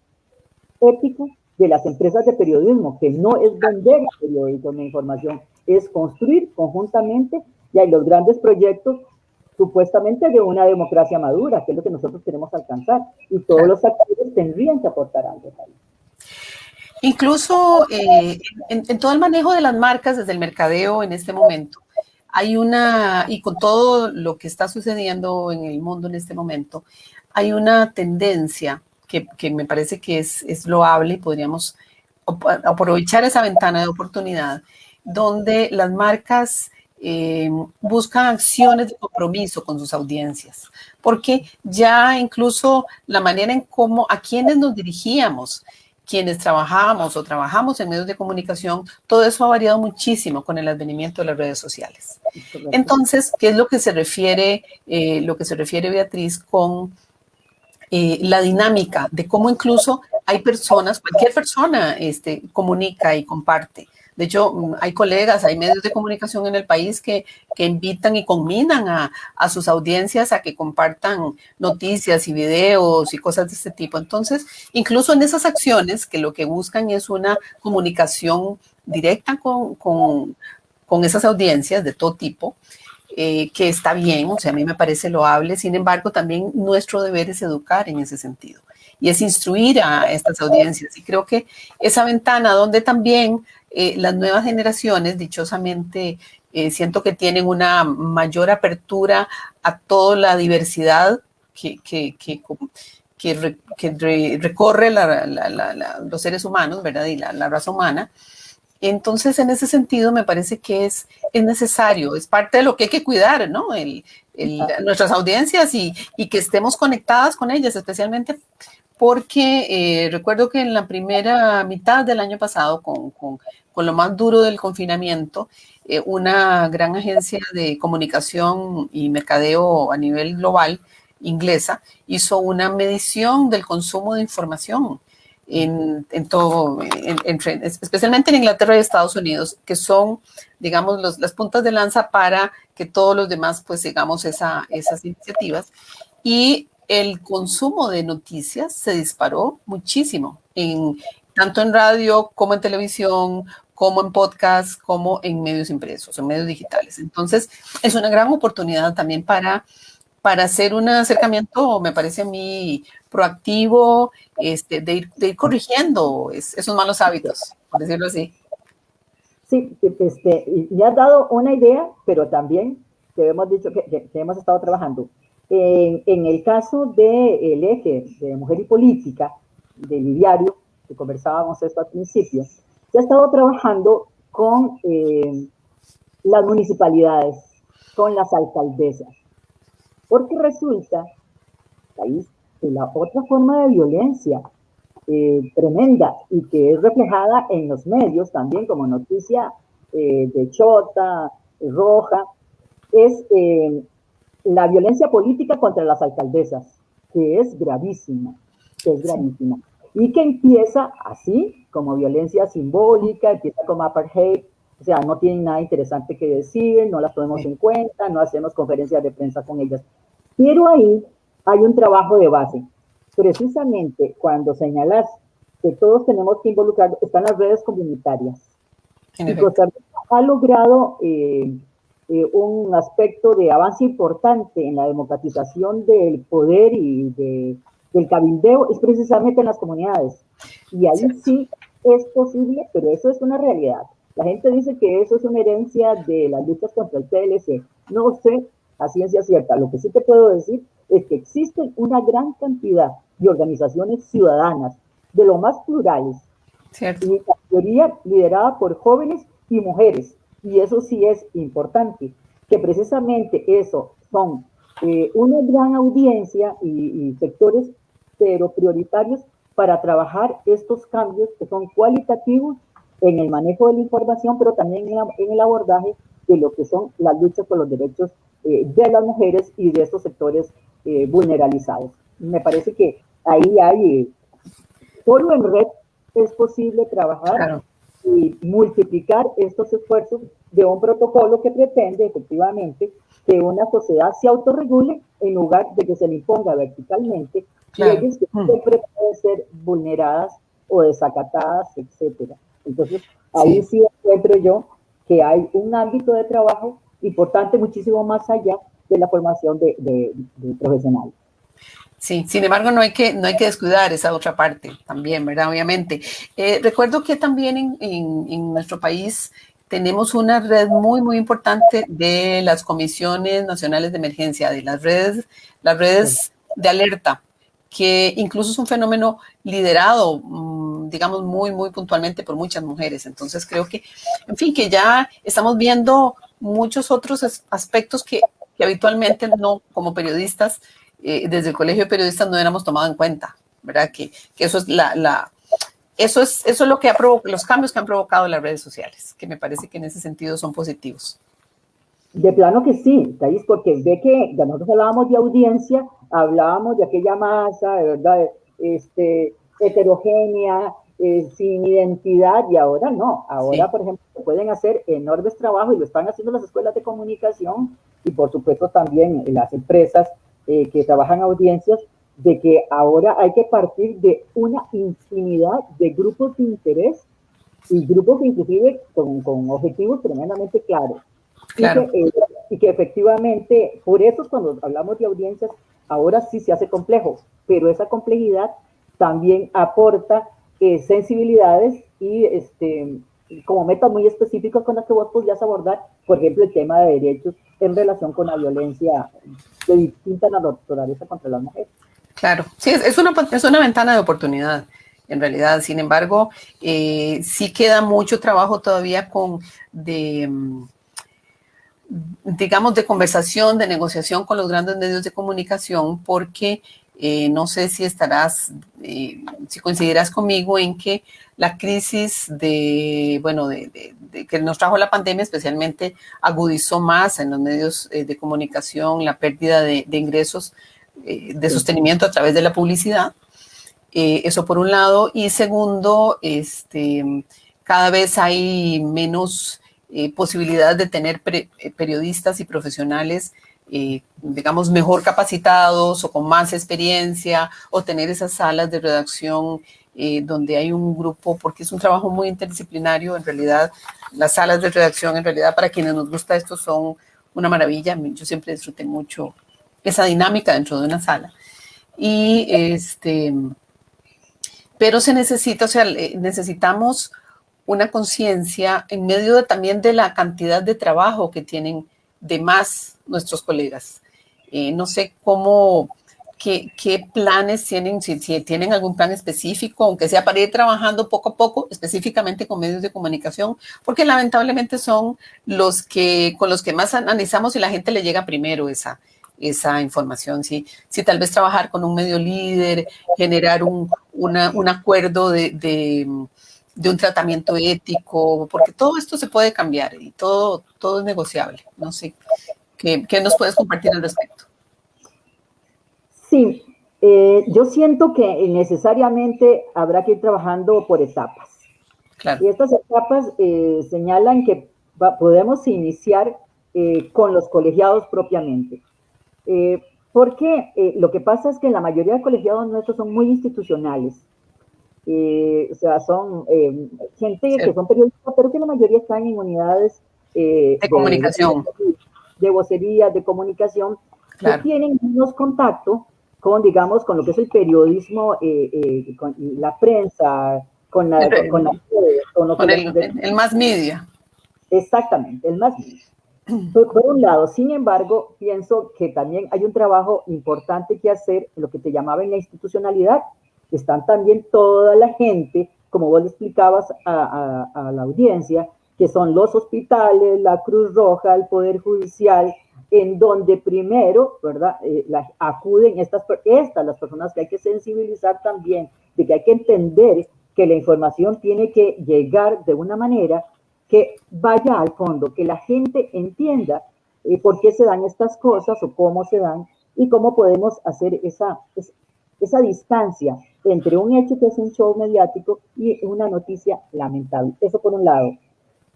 ético, de las empresas de periodismo, que no es vender periodismo de información, es construir conjuntamente ya los grandes proyectos supuestamente de una democracia madura, que es lo que nosotros queremos alcanzar, y todos los actores tendrían que aportar algo ahí. Incluso en todo el manejo de las marcas desde el mercadeo en este momento, hay y con todo lo que está sucediendo en el mundo en este momento, hay una tendencia que me parece que es loable y podríamos aprovechar esa ventana de oportunidad, donde las marcas buscan acciones de compromiso con sus audiencias, porque ya incluso la manera en cómo a quienes nos dirigíamos, quienes trabajábamos o trabajamos en medios de comunicación, todo eso ha variado muchísimo con el advenimiento de las redes sociales. Entonces, ¿qué es lo que se refiere Beatriz con la dinámica de cómo incluso hay personas, cualquier persona comunica y comparte? De hecho, hay colegas, hay medios de comunicación en el país que invitan y conminan a sus audiencias a que compartan noticias y videos y cosas de este tipo. Entonces, incluso en esas acciones que lo que buscan es una comunicación directa con esas audiencias de todo tipo, que está bien, o sea, a mí me parece loable. Sin embargo, también nuestro deber es educar en ese sentido y es instruir a estas audiencias. Y creo que esa ventana donde también las nuevas generaciones, dichosamente, siento que tienen una mayor apertura a toda la diversidad que recorre los seres humanos, ¿verdad? Y la raza humana. Entonces, en ese sentido, me parece que es necesario, es parte de lo que hay que cuidar, ¿no? Nuestras audiencias y que estemos conectadas con ellas, especialmente porque recuerdo que en la primera mitad del año pasado, con lo más duro del confinamiento, una gran agencia de comunicación y mercadeo a nivel global, inglesa, hizo una medición del consumo de información en todo, especialmente en Inglaterra y Estados Unidos, que son, digamos, las puntas de lanza para que todos los demás, pues, sigamos esas iniciativas. Y el consumo de noticias se disparó muchísimo, tanto en radio como en televisión, como en podcast, como en medios impresos, en medios digitales. Entonces, es una gran oportunidad también para hacer un acercamiento, me parece a mí, proactivo, de ir corrigiendo esos malos hábitos, por decirlo así. Sí, y me has dado una idea, pero también te hemos dicho que hemos estado trabajando. En el caso del eje de mujer y política, del ideario, que conversábamos esto al principio, se ha estado trabajando con las municipalidades, con las alcaldesas, porque resulta ahí que la otra forma de violencia tremenda y que es reflejada en los medios también como noticia de chota, roja, es la violencia política contra las alcaldesas, que es gravísima, y que empieza así, como violencia simbólica, empieza como apartheid, o sea, no tienen nada interesante que decir, no las tomemos en cuenta, no hacemos conferencias de prensa con ellas. Pero ahí hay un trabajo de base. Precisamente cuando señalas que todos tenemos que involucrar, están las redes comunitarias. Y Costa Rica ha logrado un aspecto de avance importante en la democratización del poder y del cabildeo, es precisamente en las comunidades. Y ahí sí es posible, pero eso es una realidad. La gente dice que eso es una herencia de las luchas contra el TLC. No sé a ciencia cierta. Lo que sí te puedo decir es que existen una gran cantidad de organizaciones ciudadanas, de lo más plurales, Cierto. y la mayoría liderada por jóvenes y mujeres, y eso sí es importante, que precisamente eso son una gran audiencia y sectores, pero prioritarios para trabajar estos cambios que son cualitativos en el manejo de la información, pero también en el abordaje de lo que son las luchas por los derechos de las mujeres y de estos sectores vulnerabilizados. Me parece que ahí hay, solo en red es posible trabajar y multiplicar estos esfuerzos de un protocolo que pretende efectivamente que una sociedad se autorregule en lugar de que se le imponga verticalmente leyes que siempre pueden ser vulneradas o desacatadas, etcétera. Entonces, ahí sí encuentro yo que hay un ámbito de trabajo importante muchísimo más allá de la formación de profesionales. Sí, sin embargo, no hay que descuidar esa otra parte también, ¿verdad? Obviamente. Recuerdo que también en nuestro país tenemos una red muy, muy importante de las comisiones nacionales de emergencia, de las redes de alerta, que incluso es un fenómeno liderado, digamos, muy, muy puntualmente por muchas mujeres. Entonces creo que, en fin, que ya estamos viendo muchos otros aspectos que habitualmente no, como periodistas, desde el Colegio de Periodistas no hubiéramos tomado en cuenta, ¿verdad? Que eso es eso es lo que los cambios que han provocado las redes sociales, que me parece que en ese sentido son positivos. De plano que sí, Thais, porque ve que nosotros hablábamos de audiencia, hablábamos de aquella masa, de verdad, heterogénea, sin identidad, y ahora no. Ahora, por ejemplo, pueden hacer enormes trabajos y lo están haciendo las escuelas de comunicación y, por supuesto, también las empresas que trabajan audiencias, de que ahora hay que partir de una infinidad de grupos de interés y grupos inclusive con objetivos tremendamente claros. Claro. Y que efectivamente, por eso cuando hablamos de audiencias, ahora sí se hace complejo, pero esa complejidad también aporta sensibilidades y como metas muy específicas con las que vos podrías abordar, por ejemplo, el tema de derechos en relación con la violencia de distinta naturaleza contra las mujeres. Claro, sí, es una ventana de oportunidad, en realidad. Sin embargo, sí queda mucho trabajo todavía digamos, de conversación, de negociación con los grandes medios de comunicación, porque no sé si si coincidirás conmigo en que la crisis que nos trajo la pandemia especialmente agudizó más en los medios de comunicación la pérdida de ingresos de sostenimiento a través de la publicidad. Eso por un lado. Y segundo, cada vez hay menos posibilidades de tener periodistas y profesionales, digamos, mejor capacitados o con más experiencia, o tener esas salas de redacción donde hay un grupo, porque es un trabajo muy interdisciplinario. En realidad, las salas de redacción, en realidad, para quienes nos gusta esto, son una maravilla. Yo siempre disfruté mucho esa dinámica dentro de una sala. Y pero se necesita, o sea, necesitamos una conciencia en medio también de la cantidad de trabajo que tienen de más nuestros colegas. No sé qué planes tienen, si tienen algún plan específico, aunque sea para ir trabajando poco a poco, específicamente con medios de comunicación, porque lamentablemente son con los que más analizamos y la gente le llega primero esa información. Sí, tal vez trabajar con un medio líder, generar un acuerdo de un tratamiento ético, porque todo esto se puede cambiar y todo es negociable. No sé, ¿qué nos puedes compartir al respecto? Sí, yo siento que necesariamente habrá que ir trabajando por etapas. Claro. Y estas etapas señalan que podemos iniciar con los colegiados propiamente. Porque lo que pasa es que la mayoría de colegiados nuestros son muy institucionales. O sea, son gente que son periodistas, pero que la mayoría están en unidades de comunicación. De vocería, de comunicación, claro. que tienen menos contacto con, digamos, con lo que es el periodismo, con la prensa, con el más media. Exactamente, el más media. Por un lado, sin embargo, pienso que también hay un trabajo importante que hacer en lo que te llamaba en la institucionalidad. Están también toda la gente, como vos le explicabas a la audiencia, que son los hospitales, la Cruz Roja, el Poder Judicial, en donde primero, ¿verdad? Acuden las personas que hay que sensibilizar también, de que hay que entender que la información tiene que llegar de una manera que vaya al fondo, que la gente entienda por qué se dan estas cosas o cómo se dan y cómo podemos hacer esa distancia entre un hecho que es un show mediático y una noticia lamentable. Eso por un lado.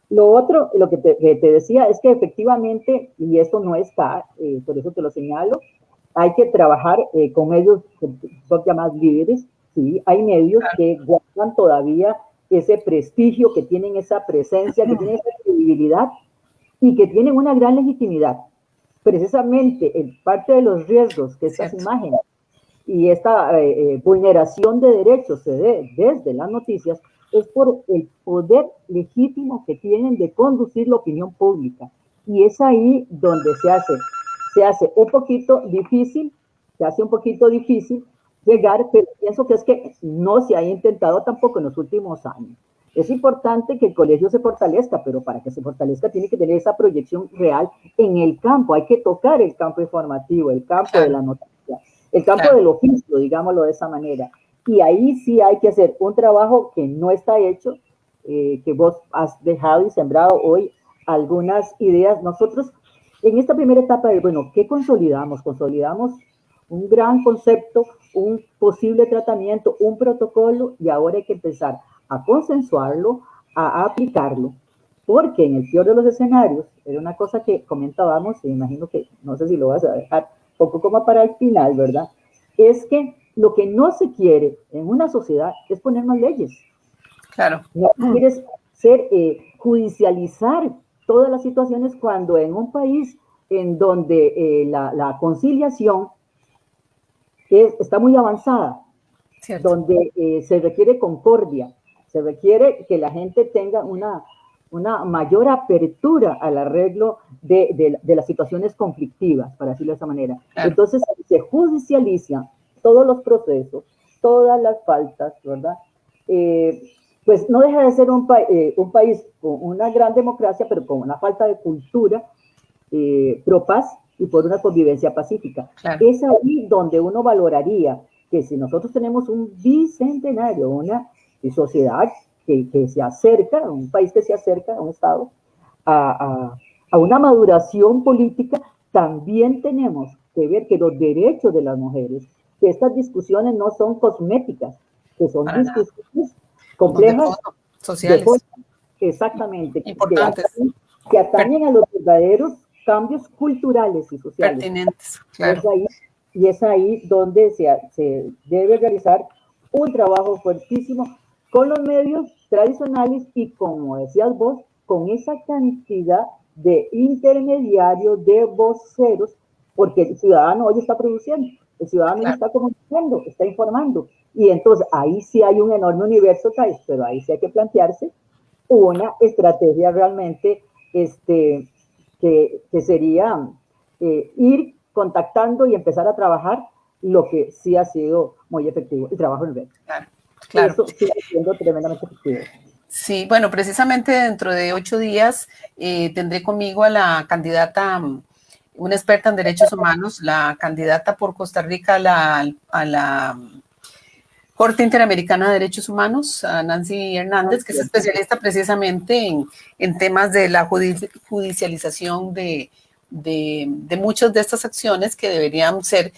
Lo otro, lo que te decía, es que efectivamente, y esto no está, por eso te lo señalo, hay que trabajar con medios que son llamados líderes. Sí, hay medios que guardan todavía ese prestigio, que tienen esa presencia, que tienen esa credibilidad y que tienen una gran legitimidad. Precisamente en parte de los riesgos que estas imágenes y esta vulneración de derechos se dé desde las noticias es por el poder legítimo que tienen de conducir la opinión pública. Y es ahí donde se hace un poquito difícil, llegar, pero pienso que es que no se ha intentado tampoco en los últimos años. Es importante que el colegio se fortalezca, pero para que se fortalezca tiene que tener esa proyección real en el campo. Hay que tocar el campo informativo, el campo de la noticia, el campo del oficio, digámoslo de esa manera. Y ahí sí hay que hacer un trabajo que no está hecho, que vos has dejado y sembrado hoy algunas ideas. Nosotros, en esta primera etapa de, bueno, ¿qué consolidamos? Consolidamos un gran concepto, un posible tratamiento, un protocolo, y ahora hay que empezar a consensuarlo, a aplicarlo, porque en el peor de los escenarios, era una cosa que comentábamos, y imagino que, no sé si lo vas a dejar poco como para el final, ¿verdad? Es que lo que no se quiere en una sociedad es poner más leyes. Claro. No quieres judicializar todas las situaciones cuando en un país en donde la conciliación está muy avanzada, Cierto. donde se requiere concordia, se requiere que la gente tenga una mayor apertura al arreglo de las situaciones conflictivas, para decirlo de esa manera. Claro. Entonces se judicializan todos los procesos, todas las faltas, ¿verdad? Pues no deja de ser un país con una gran democracia, pero con una falta de cultura pro paz y por una convivencia pacífica. Claro. Es ahí donde uno valoraría que si nosotros tenemos un bicentenario, una sociedad que se acerca, un país que se acerca a un Estado, a una maduración política, también tenemos que ver que los derechos de las mujeres, que estas discusiones no son cosméticas, que son Para nada. discusiones complejas, Sociales. Exactamente, Importantes. que atañen a los verdaderos cambios culturales y sociales. Pertinentes, claro. Y es ahí donde se debe realizar un trabajo fuertísimo con los medios tradicionales y, como decías vos, con esa cantidad de intermediarios, de voceros, porque el ciudadano hoy está produciendo, el ciudadano hoy está comunicando, está informando, y entonces ahí sí hay un enorme universo, pero ahí sí hay que plantearse una estrategia realmente que sería ir contactando y empezar a trabajar lo que sí ha sido muy efectivo, el trabajo en red. Claro. Eso sigue siendo tremendamente efectivo. Sí, bueno, precisamente dentro de 8 días tendré conmigo a la candidata, una experta en derechos humanos, la candidata por Costa Rica a la Corte Interamericana de Derechos Humanos, a Nancy Hernández, que es especialista precisamente en temas de la judicialización de muchas de estas acciones que deberían ser,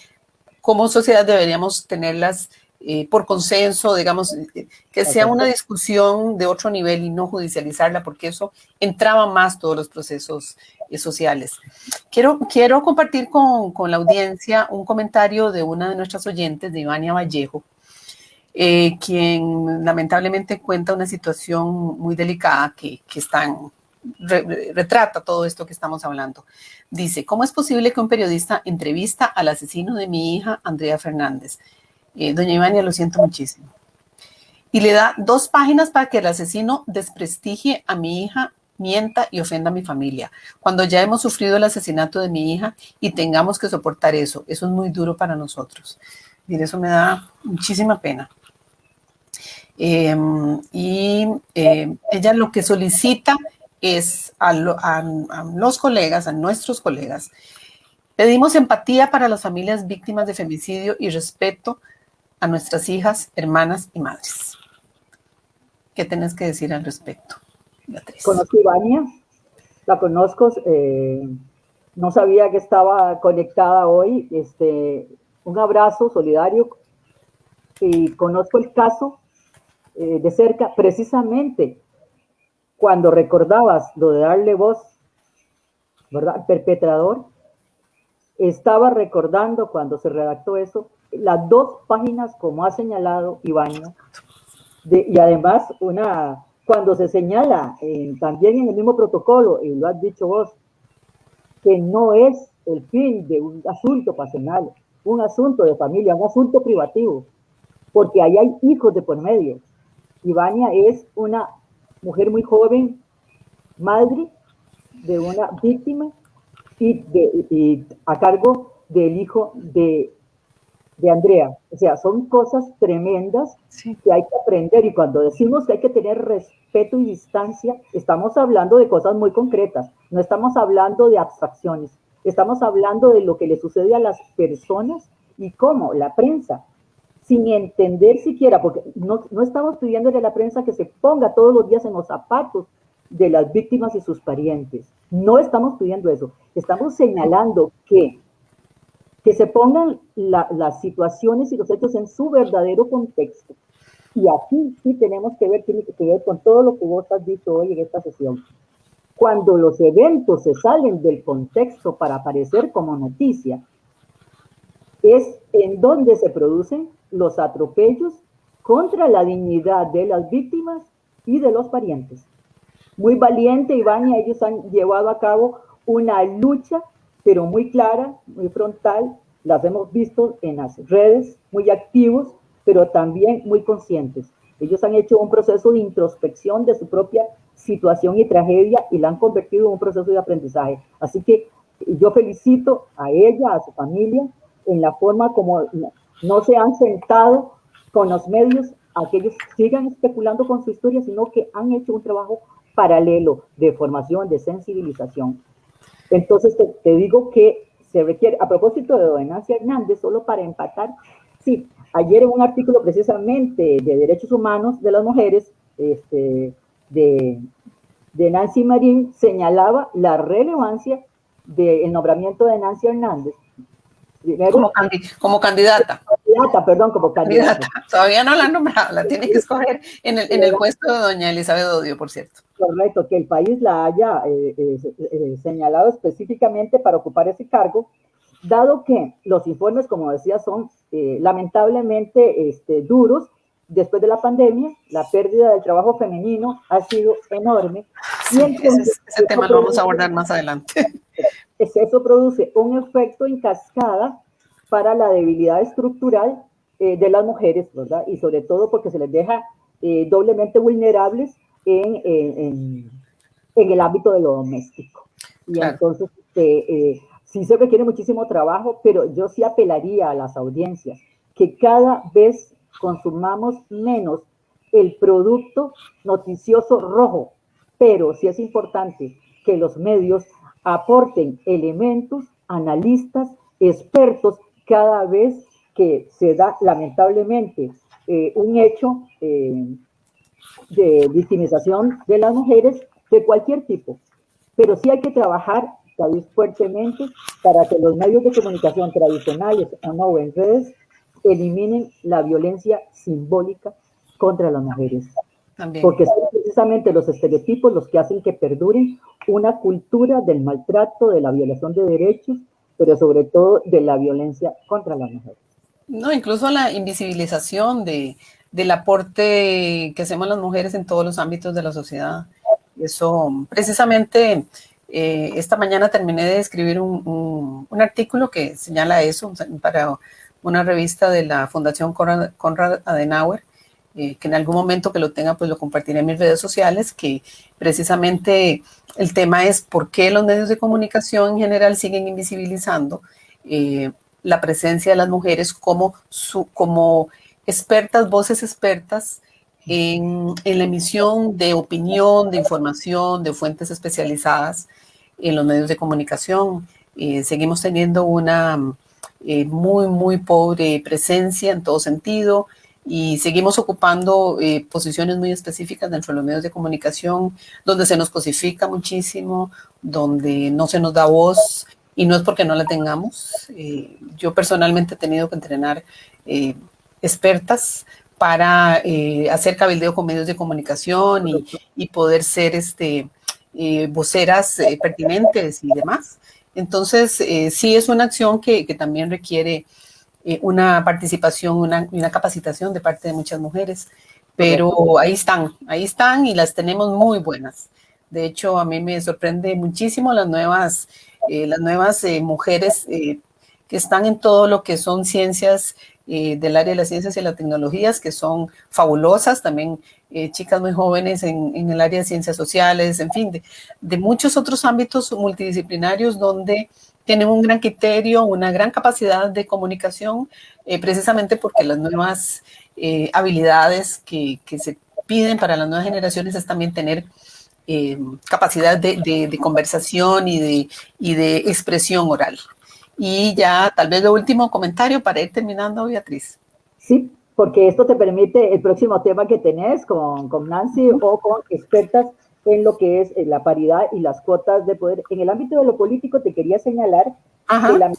como sociedad deberíamos tenerlas por consenso, digamos, que sea una discusión de otro nivel y no judicializarla, porque eso entraba más todos los procesos sociales. Quiero compartir con la audiencia un comentario de una de nuestras oyentes, de Ivania Vallejo, quien lamentablemente cuenta una situación muy delicada que retrata todo esto que estamos hablando. Dice: ¿cómo es posible que un periodista entrevista al asesino de mi hija, Andrea Fernández? Doña Ivania, lo siento muchísimo. Y le da 2 páginas para que el asesino desprestigie a mi hija, mienta y ofenda a mi familia, cuando ya hemos sufrido el asesinato de mi hija y tengamos que soportar eso. Eso es muy duro para nosotros. Mire, eso me da muchísima pena. Ella lo que solicita es a los colegas, a nuestros colegas, pedimos empatía para las familias víctimas de femicidio y respeto a nuestras hijas, hermanas y madres. ¿Qué tenés que decir al respecto, Beatriz? Conozco a Ivania, la conozco, no sabía que estaba conectada hoy. Un abrazo solidario, y conozco el caso de cerca, precisamente cuando recordabas lo de darle voz, ¿verdad?, al perpetrador. Estaba recordando cuando se redactó eso, las 2 páginas, como ha señalado Ivania, y además cuando se señala también en el mismo protocolo, y lo has dicho vos, que no es el fin de un asunto pasional, un asunto de familia, un asunto privativo, porque ahí hay hijos de por medio. Ivania es una mujer muy joven, madre de una víctima y a cargo del hijo de Andrea. O sea, son cosas tremendas que hay que aprender, y cuando decimos que hay que tener respeto y distancia, estamos hablando de cosas muy concretas, no estamos hablando de abstracciones, estamos hablando de lo que le sucede a las personas y cómo la prensa, sin entender siquiera, porque no estamos pidiéndole a la prensa que se ponga todos los días en los zapatos de las víctimas y sus parientes, no estamos pidiendo eso, estamos señalando que se pongan las situaciones y los hechos en su verdadero contexto. Y aquí sí tiene que ver con todo lo que vos has dicho hoy en esta sesión. Cuando los eventos se salen del contexto para aparecer como noticia, es en donde se producen los atropellos contra la dignidad de las víctimas y de los parientes. Muy valiente, Ivania, ellos han llevado a cabo una lucha, pero muy clara, muy frontal. Las hemos visto en las redes, muy activos, pero también muy conscientes. Ellos han hecho un proceso de introspección de su propia situación y tragedia y la han convertido en un proceso de aprendizaje. Así que yo felicito a ella, a su familia, en la forma como no se han sentado con los medios a que ellos sigan especulando con su historia, sino que han hecho un trabajo paralelo de formación, de sensibilización. Entonces te digo que se requiere, a propósito de doña Nancy Hernández, solo para empatar, sí, ayer en un artículo precisamente de derechos humanos de las mujeres, de Nancy Marín, señalaba la relevancia del nombramiento de Nancy Hernández. Primero, como candidata. candidata, perdón, como candidata. Todavía no la han nombrado, la tiene que escoger en el puesto de doña Elizabeth Odio, por cierto. Correcto, que el país la haya señalado específicamente para ocupar ese cargo, dado que los informes, como decía, son lamentablemente duros. Después de la pandemia, la pérdida del trabajo femenino ha sido enorme. Sí, y entonces, ese tema lo vamos a abordar más adelante. Eso produce un efecto en cascada para la debilidad estructural de las mujeres, ¿verdad? Y sobre todo porque se les deja doblemente vulnerables en el ámbito de lo doméstico. Y claro, entonces sí se requiere muchísimo trabajo, pero yo sí apelaría a las audiencias que cada vez consumamos menos el producto noticioso rojo, pero sí es importante que los medios aporten elementos, analistas, expertos, cada vez que se da lamentablemente un hecho de victimización de las mujeres de cualquier tipo. Pero sí hay que trabajar fuertemente para que los medios de comunicación tradicionales o no en redes eliminen la violencia simbólica contra las mujeres. También. Porque son precisamente los estereotipos los que hacen que perduren una cultura del maltrato, de la violación de derechos, pero sobre todo de la violencia contra las mujeres. No, incluso la invisibilización del aporte que hacemos las mujeres en todos los ámbitos de la sociedad. Eso, precisamente, esta mañana terminé de escribir un artículo que señala eso para una revista de la Fundación Konrad Adenauer, que en algún momento que lo tenga, pues lo compartiré en mis redes sociales, que precisamente el tema es por qué los medios de comunicación en general siguen invisibilizando la presencia de las mujeres como expertas, voces expertas en la emisión de opinión, de información, de fuentes especializadas en los medios de comunicación. Seguimos teniendo una muy, muy pobre presencia en todo sentido y seguimos ocupando posiciones muy específicas dentro de los medios de comunicación, donde se nos cosifica muchísimo, donde no se nos da voz, y no es porque no la tengamos. Yo personalmente he tenido que entrenar expertas para hacer cabildeo con medios de comunicación y poder ser voceras pertinentes y demás. Entonces, sí es una acción que también requiere una participación, una capacitación de parte de muchas mujeres, pero ahí están y las tenemos muy buenas. De hecho, a mí me sorprende muchísimo las nuevas mujeres que están en todo lo que son ciencias del área de las ciencias y las tecnologías, que son fabulosas, también chicas muy jóvenes en el área de ciencias sociales, en fin, de muchos otros ámbitos multidisciplinarios donde tienen un gran criterio, una gran capacidad de comunicación, precisamente porque las nuevas habilidades que se piden para las nuevas generaciones es también tener capacidad de conversación y de expresión oral. Y ya tal vez lo último comentario para ir terminando, Beatriz. Sí, porque esto te permite el próximo tema que tenés con Nancy o con expertas en lo que es la paridad y las cuotas de poder. En el ámbito de lo político te quería señalar que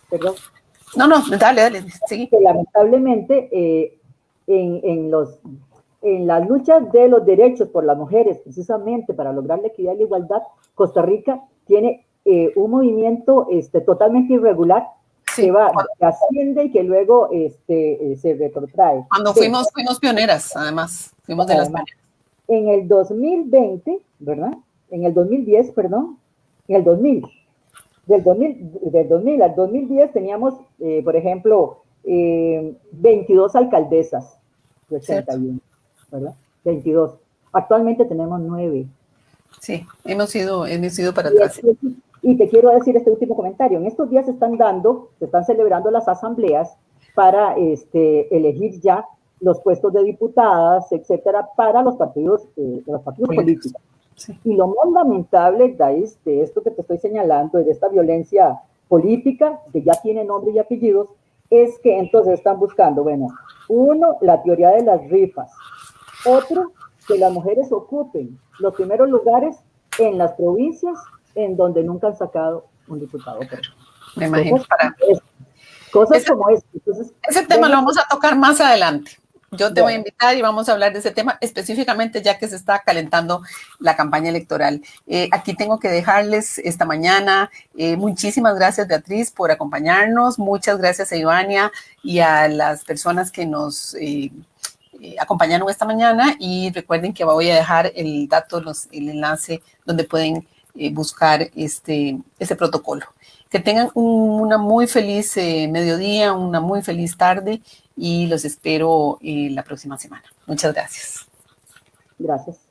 perdón. No, dale, sí. Que lamentablemente en las luchas de los derechos por las mujeres, precisamente para lograr la equidad y la igualdad, Costa Rica tiene un movimiento totalmente irregular, sí, que va, que asciende y que luego se retrotrae. Cuando fuimos pioneras, además, fuimos de las pioneras. En el 2020, ¿verdad? En el 2010, perdón, en el 2000, del 2000 al 2010 teníamos, por ejemplo, 22 alcaldesas de 81, ¿verdad? 22. Actualmente tenemos 9. Sí, hemos ido para atrás. Y te quiero decir este último comentario. En estos días se están celebrando las asambleas para elegir ya los puestos de diputadas, etcétera, para los partidos políticos. Sí. Y lo más lamentable de esto que te estoy señalando, de esta violencia política, que ya tiene nombre y apellidos, es que entonces están buscando, bueno, uno, la teoría de las rifas, otro, que las mujeres ocupen los primeros lugares en las provincias en donde nunca han sacado un diputado. Me imagino. Cosas como esta. Entonces, Ese tema lo vamos a tocar más adelante. Yo te voy a invitar y vamos a hablar de ese tema específicamente ya que se está calentando la campaña electoral. Aquí tengo que dejarles esta mañana. Muchísimas gracias, Beatriz, por acompañarnos. Muchas gracias a Ivania y a las personas que nos acompañaron esta mañana. Y recuerden que voy a dejar el dato, el enlace donde pueden buscar este protocolo. Que tengan una muy feliz mediodía, una muy feliz tarde y los espero la próxima semana. Muchas gracias. Gracias.